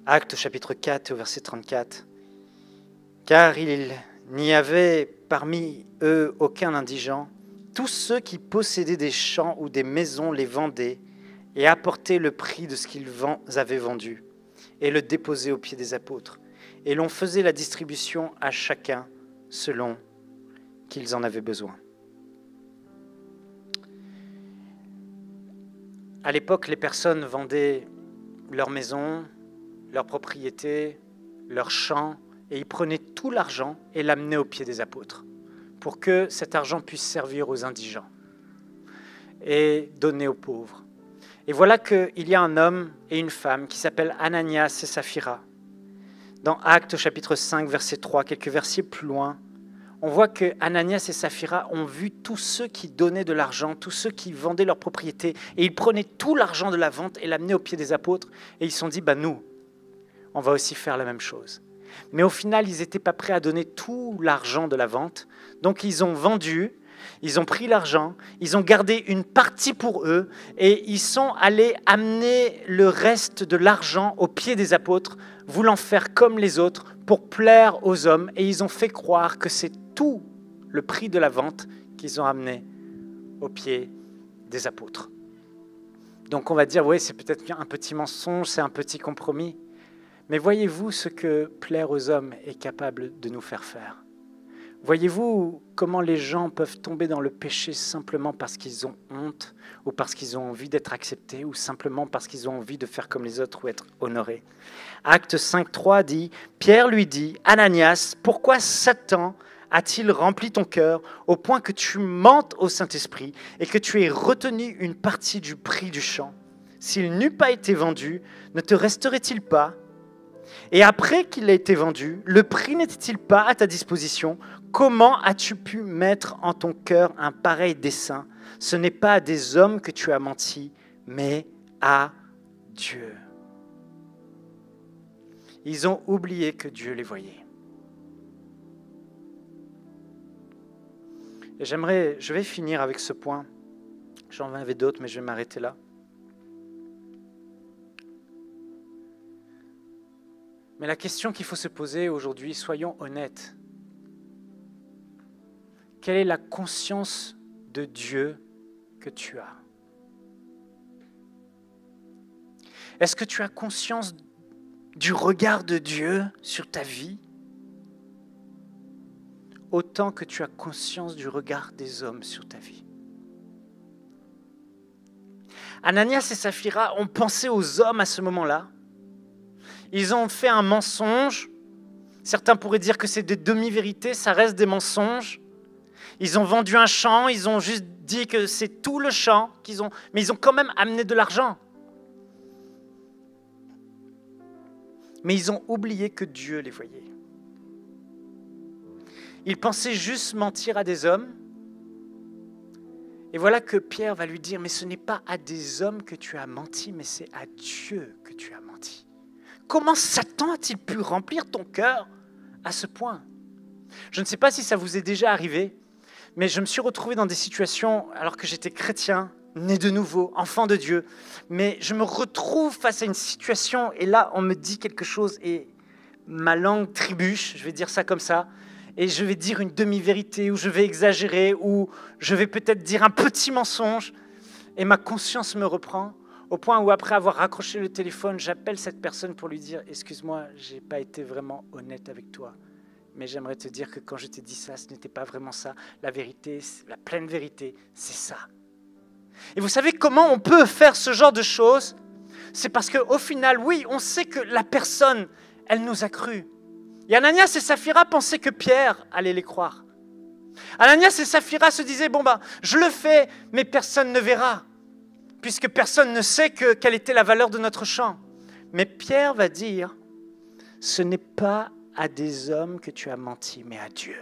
Actes chapitre 4 au verset 34. Car il n'y avait parmi eux aucun indigent. Tous ceux qui possédaient des champs ou des maisons les vendaient et apportaient le prix de ce qu'ils avaient vendu et le déposaient aux pieds des apôtres. Et l'on faisait la distribution à chacun selon qu'ils en avaient besoin. À l'époque, les personnes vendaient leurs maisons, leurs propriétés, leurs champs, et ils prenaient tout l'argent et l'amenaient aux pieds des apôtres pour que cet argent puisse servir aux indigents et donner aux pauvres. Et voilà qu'il y a un homme et une femme qui s'appellent Ananias et Saphira. Dans Actes chapitre 5, verset 3, quelques versets plus loin, on voit que Ananias et Saphira ont vu tous ceux qui donnaient de l'argent, tous ceux qui vendaient leurs propriétés, et ils prenaient tout l'argent de la vente et l'amenaient aux pieds des apôtres, et ils se sont dit, nous, on va aussi faire la même chose. Mais au final, ils n'étaient pas prêts à donner tout l'argent de la vente, donc ils ont vendu, ils ont pris l'argent, ils ont gardé une partie pour eux, et ils sont allés amener le reste de l'argent aux pieds des apôtres, voulant faire comme les autres pour plaire aux hommes, et ils ont fait croire que c'est tout le prix de la vente qu'ils ont amené aux pieds des apôtres. Donc on va dire, oui, c'est peut-être un petit mensonge, c'est un petit compromis, mais voyez-vous ce que plaire aux hommes est capable de nous faire faire? Voyez-vous comment les gens peuvent tomber dans le péché simplement parce qu'ils ont honte ou parce qu'ils ont envie d'être acceptés ou simplement parce qu'ils ont envie de faire comme les autres ou être honorés? Acte 5.3 dit, Pierre lui dit, Ananias, pourquoi Satan a-t-il rempli ton cœur au point que tu mentes au Saint-Esprit et que tu aies retenu une partie du prix du champ? S'il n'eût pas été vendu, ne te resterait-il pas? Et après qu'il ait été vendu, le prix n'était-il pas à ta disposition? Comment as-tu pu mettre en ton cœur un pareil dessein? Ce n'est pas à des hommes que tu as menti, mais à Dieu. Ils ont oublié que Dieu les voyait. Et je vais finir avec ce point. J'en avais d'autres, mais je vais m'arrêter là. Mais la question qu'il faut se poser aujourd'hui, soyons honnêtes. Quelle est la conscience de Dieu que tu as? Est-ce que tu as conscience du regard de Dieu sur ta vie, autant que tu as conscience du regard des hommes sur ta vie? Ananias et Saphira ont pensé aux hommes à ce moment-là. Ils ont fait un mensonge. Certains pourraient dire que c'est des demi-vérités, ça reste des mensonges. Ils ont vendu un champ, ils ont juste dit que c'est tout le champ qu'ils ont, mais ils ont quand même amené de l'argent. Mais ils ont oublié que Dieu les voyait. Ils pensaient juste mentir à des hommes. Et voilà que Pierre va lui dire, mais ce n'est pas à des hommes que tu as menti, mais c'est à Dieu que tu as menti. Comment Satan a-t-il pu remplir ton cœur à ce point? Je ne sais pas si ça vous est déjà arrivé, mais je me suis retrouvé dans des situations, alors que j'étais chrétien, né de nouveau, enfant de Dieu, mais je me retrouve face à une situation, et là, on me dit quelque chose, et ma langue trébuche, je vais dire ça comme ça, et je vais dire une demi-vérité, ou je vais exagérer, ou je vais peut-être dire un petit mensonge, et ma conscience me reprend, au point où après avoir raccroché le téléphone, j'appelle cette personne pour lui dire « Excuse-moi, je n'ai pas été vraiment honnête avec toi, mais j'aimerais te dire que quand je t'ai dit ça, ce n'était pas vraiment ça. La vérité, la pleine vérité, c'est ça. » Et vous savez comment on peut faire ce genre de choses? C'est parce qu'au final, oui, on sait que la personne, elle nous a cru. Et Ananias et Saphira pensaient que Pierre allait les croire. Ananias et Saphira se disaient « Bon, je le fais, mais personne ne verra. » Puisque personne ne sait quelle était la valeur de notre champ. Mais Pierre va dire, ce n'est pas à des hommes que tu as menti, mais à Dieu.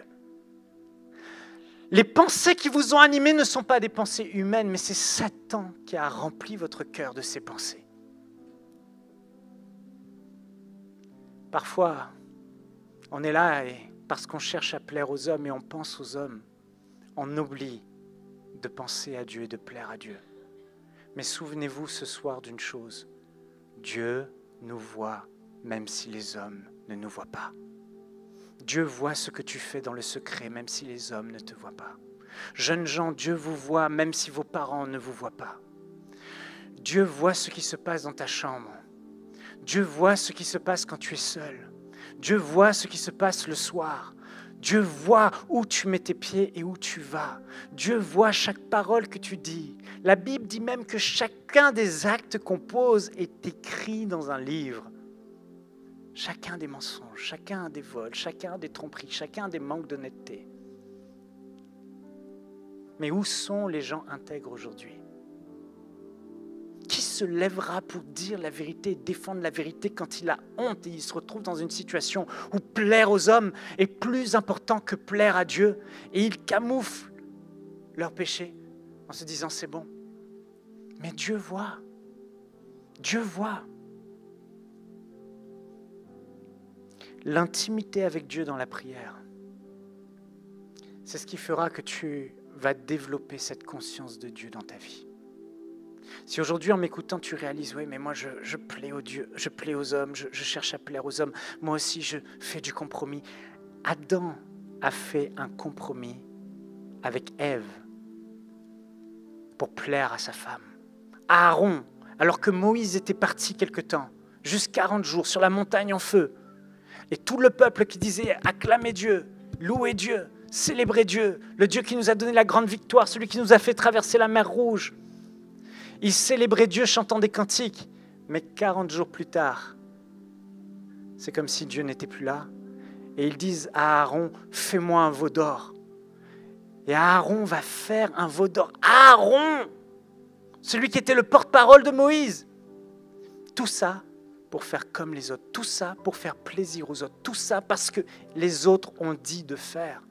Les pensées qui vous ont animé ne sont pas des pensées humaines, mais c'est Satan qui a rempli votre cœur de ces pensées. Parfois, on est là et parce qu'on cherche à plaire aux hommes et on pense aux hommes, on oublie de penser à Dieu et de plaire à Dieu. Mais souvenez-vous ce soir d'une chose, Dieu nous voit même si les hommes ne nous voient pas. Dieu voit ce que tu fais dans le secret même si les hommes ne te voient pas. Jeunes gens, Dieu vous voit même si vos parents ne vous voient pas. Dieu voit ce qui se passe dans ta chambre. Dieu voit ce qui se passe quand tu es seul. Dieu voit ce qui se passe le soir. Dieu voit où tu mets tes pieds et où tu vas. Dieu voit chaque parole que tu dis. La Bible dit même que chacun des actes qu'on pose est écrit dans un livre. Chacun des mensonges, chacun des vols, chacun des tromperies, chacun des manques d'honnêteté. Mais où sont les gens intègres aujourd'hui ? Qui se lèvera pour dire la vérité, défendre la vérité quand il a honte et il se retrouve dans une situation où plaire aux hommes est plus important que plaire à Dieu et ils camouflent leurs péchés en se disant c'est bon. Mais Dieu voit. Dieu voit. L'intimité avec Dieu dans la prière, c'est ce qui fera que tu vas développer cette conscience de Dieu dans ta vie. Si aujourd'hui, en m'écoutant, tu réalises, oui, mais moi, je plais aux dieux, je plais aux hommes, je cherche à plaire aux hommes, moi aussi, je fais du compromis. Adam a fait un compromis avec Ève pour plaire à sa femme. Aaron, alors que Moïse était parti quelque temps, juste 40 jours, sur la montagne en feu, et tout le peuple qui disait « acclamez Dieu, louez Dieu, célébrez Dieu, le Dieu qui nous a donné la grande victoire, celui qui nous a fait traverser la mer Rouge », ils célébraient Dieu chantant des cantiques, mais 40 jours plus tard, c'est comme si Dieu n'était plus là. Et ils disent à Aaron, fais-moi un veau d'or. Et Aaron va faire un veau d'or. Aaron, celui qui était le porte-parole de Moïse. Tout ça pour faire comme les autres. Tout ça pour faire plaisir aux autres. Tout ça parce que les autres ont dit de faire.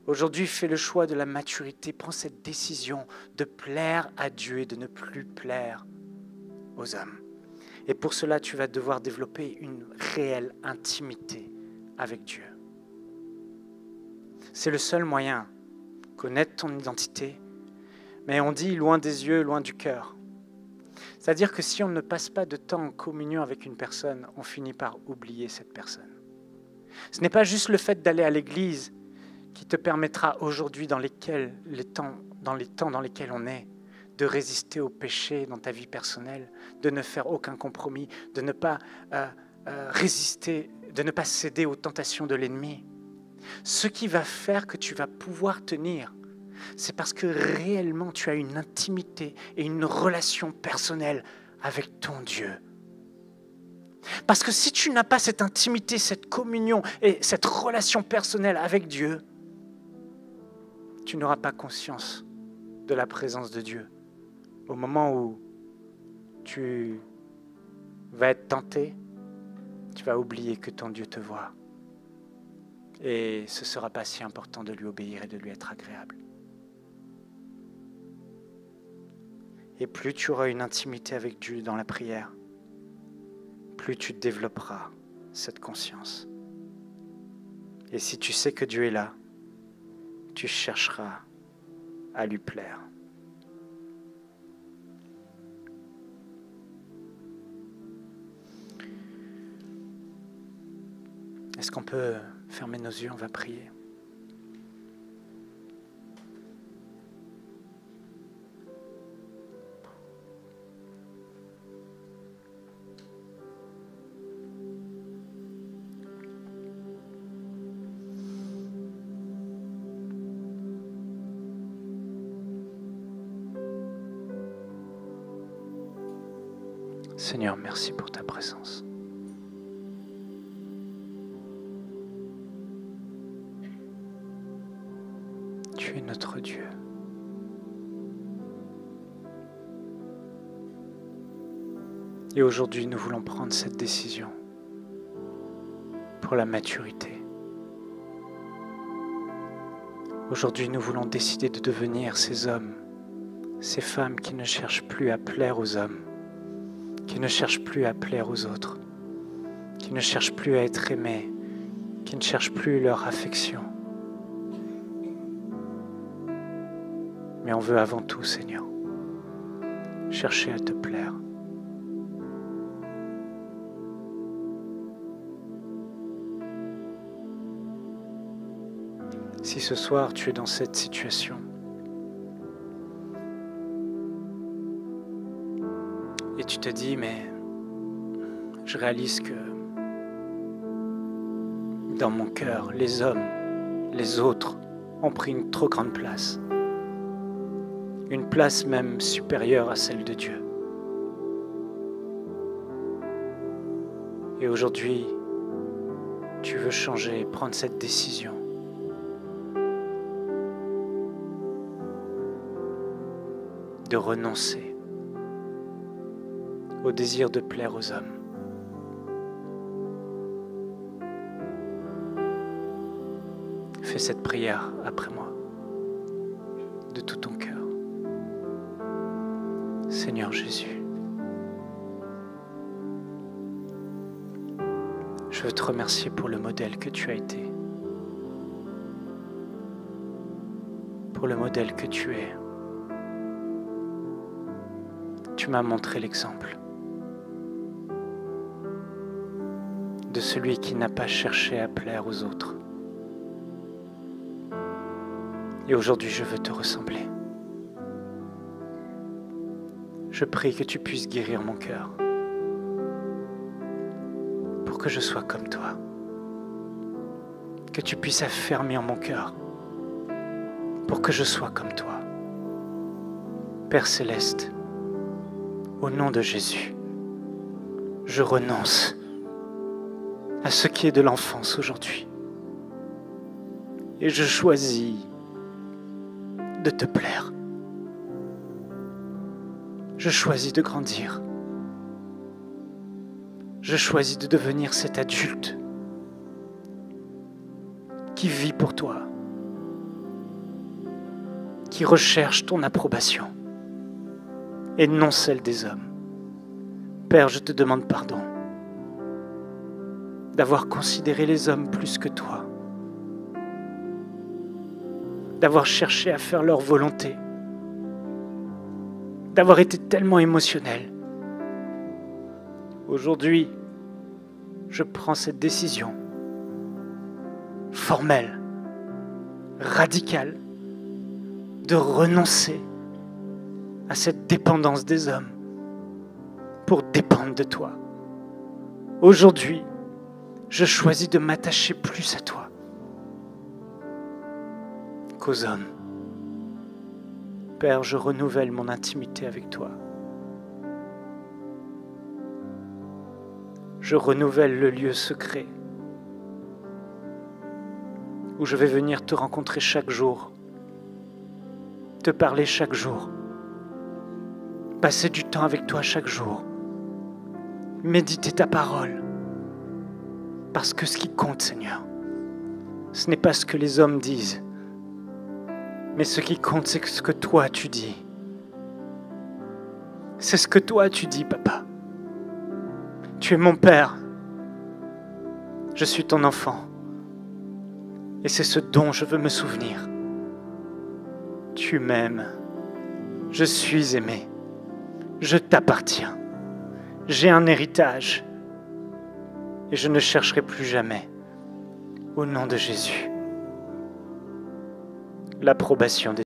Aujourd'hui, fais le choix de la maturité. Prends cette décision de plaire à Dieu et de ne plus plaire aux hommes. Et pour cela, tu vas devoir développer une réelle intimité avec Dieu. C'est le seul moyen, connaître ton identité. Mais on dit loin des yeux, loin du cœur. C'est-à-dire que si on ne passe pas de temps en communion avec une personne, on finit par oublier cette personne. Ce n'est pas juste le fait d'aller à l'église qui te permettra aujourd'hui, dans les temps dans lesquels on est, de résister au péché dans ta vie personnelle, de ne faire aucun compromis, de ne pas résister, de ne pas céder aux tentations de l'ennemi. Ce qui va faire que tu vas pouvoir tenir, c'est parce que réellement tu as une intimité et une relation personnelle avec ton Dieu. Parce que si tu n'as pas cette intimité, cette communion et cette relation personnelle avec Dieu, tu n'auras pas conscience de la présence de Dieu. Au moment où tu vas être tenté, tu vas oublier que ton Dieu te voit. Et ce ne sera pas si important de lui obéir et de lui être agréable. Et plus tu auras une intimité avec Dieu dans la prière, plus tu développeras cette conscience. Et si tu sais que Dieu est là, tu chercheras à lui plaire. Est-ce qu'on peut fermer nos yeux? On va prier. Seigneur, merci pour ta présence. Tu es notre Dieu. Et aujourd'hui, nous voulons prendre cette décision pour la maturité. Aujourd'hui, nous voulons décider de devenir ces hommes, ces femmes qui ne cherchent plus à plaire aux hommes, qui ne cherchent plus à plaire aux autres, qui ne cherchent plus à être aimés, qui ne cherchent plus leur affection. Mais on veut avant tout, Seigneur, chercher à te plaire. Si ce soir tu es dans cette situation, et tu te dis, mais je réalise que dans mon cœur, les hommes, les autres ont pris une trop grande place. Une place même supérieure à celle de Dieu. Et aujourd'hui, tu veux changer, prendre cette décision. De renoncer au désir de plaire aux hommes. Fais cette prière après moi, de tout ton cœur. Seigneur Jésus, je veux te remercier pour le modèle que tu as été, pour le modèle que tu es. Tu m'as montré l'exemple de celui qui n'a pas cherché à plaire aux autres. Et aujourd'hui, je veux te ressembler. Je prie que tu puisses guérir mon cœur pour que je sois comme toi. Que tu puisses affermir mon cœur pour que je sois comme toi. Père Céleste, au nom de Jésus, je renonce à ce qui est de l'enfance aujourd'hui. Et je choisis de te plaire. Je choisis de grandir. Je choisis de devenir cet adulte qui vit pour toi, qui recherche ton approbation et non celle des hommes. Père, je te demande pardon d'avoir considéré les hommes plus que toi, d'avoir cherché à faire leur volonté, d'avoir été tellement émotionnel. Aujourd'hui, je prends cette décision formelle, radicale, de renoncer à cette dépendance des hommes pour dépendre de toi. Aujourd'hui, je choisis de m'attacher plus à toi qu'aux hommes. Père, je renouvelle mon intimité avec toi. Je renouvelle le lieu secret où je vais venir te rencontrer chaque jour, te parler chaque jour, passer du temps avec toi chaque jour, méditer ta parole. Parce que ce qui compte, Seigneur, ce n'est pas ce que les hommes disent, mais ce qui compte, c'est ce que toi tu dis. C'est ce que toi tu dis, Papa. Tu es mon Père. Je suis ton enfant. Et c'est ce dont je veux me souvenir. Tu m'aimes. Je suis aimé. Je t'appartiens. J'ai un héritage. Et je ne chercherai plus jamais, au nom de Jésus, l'approbation des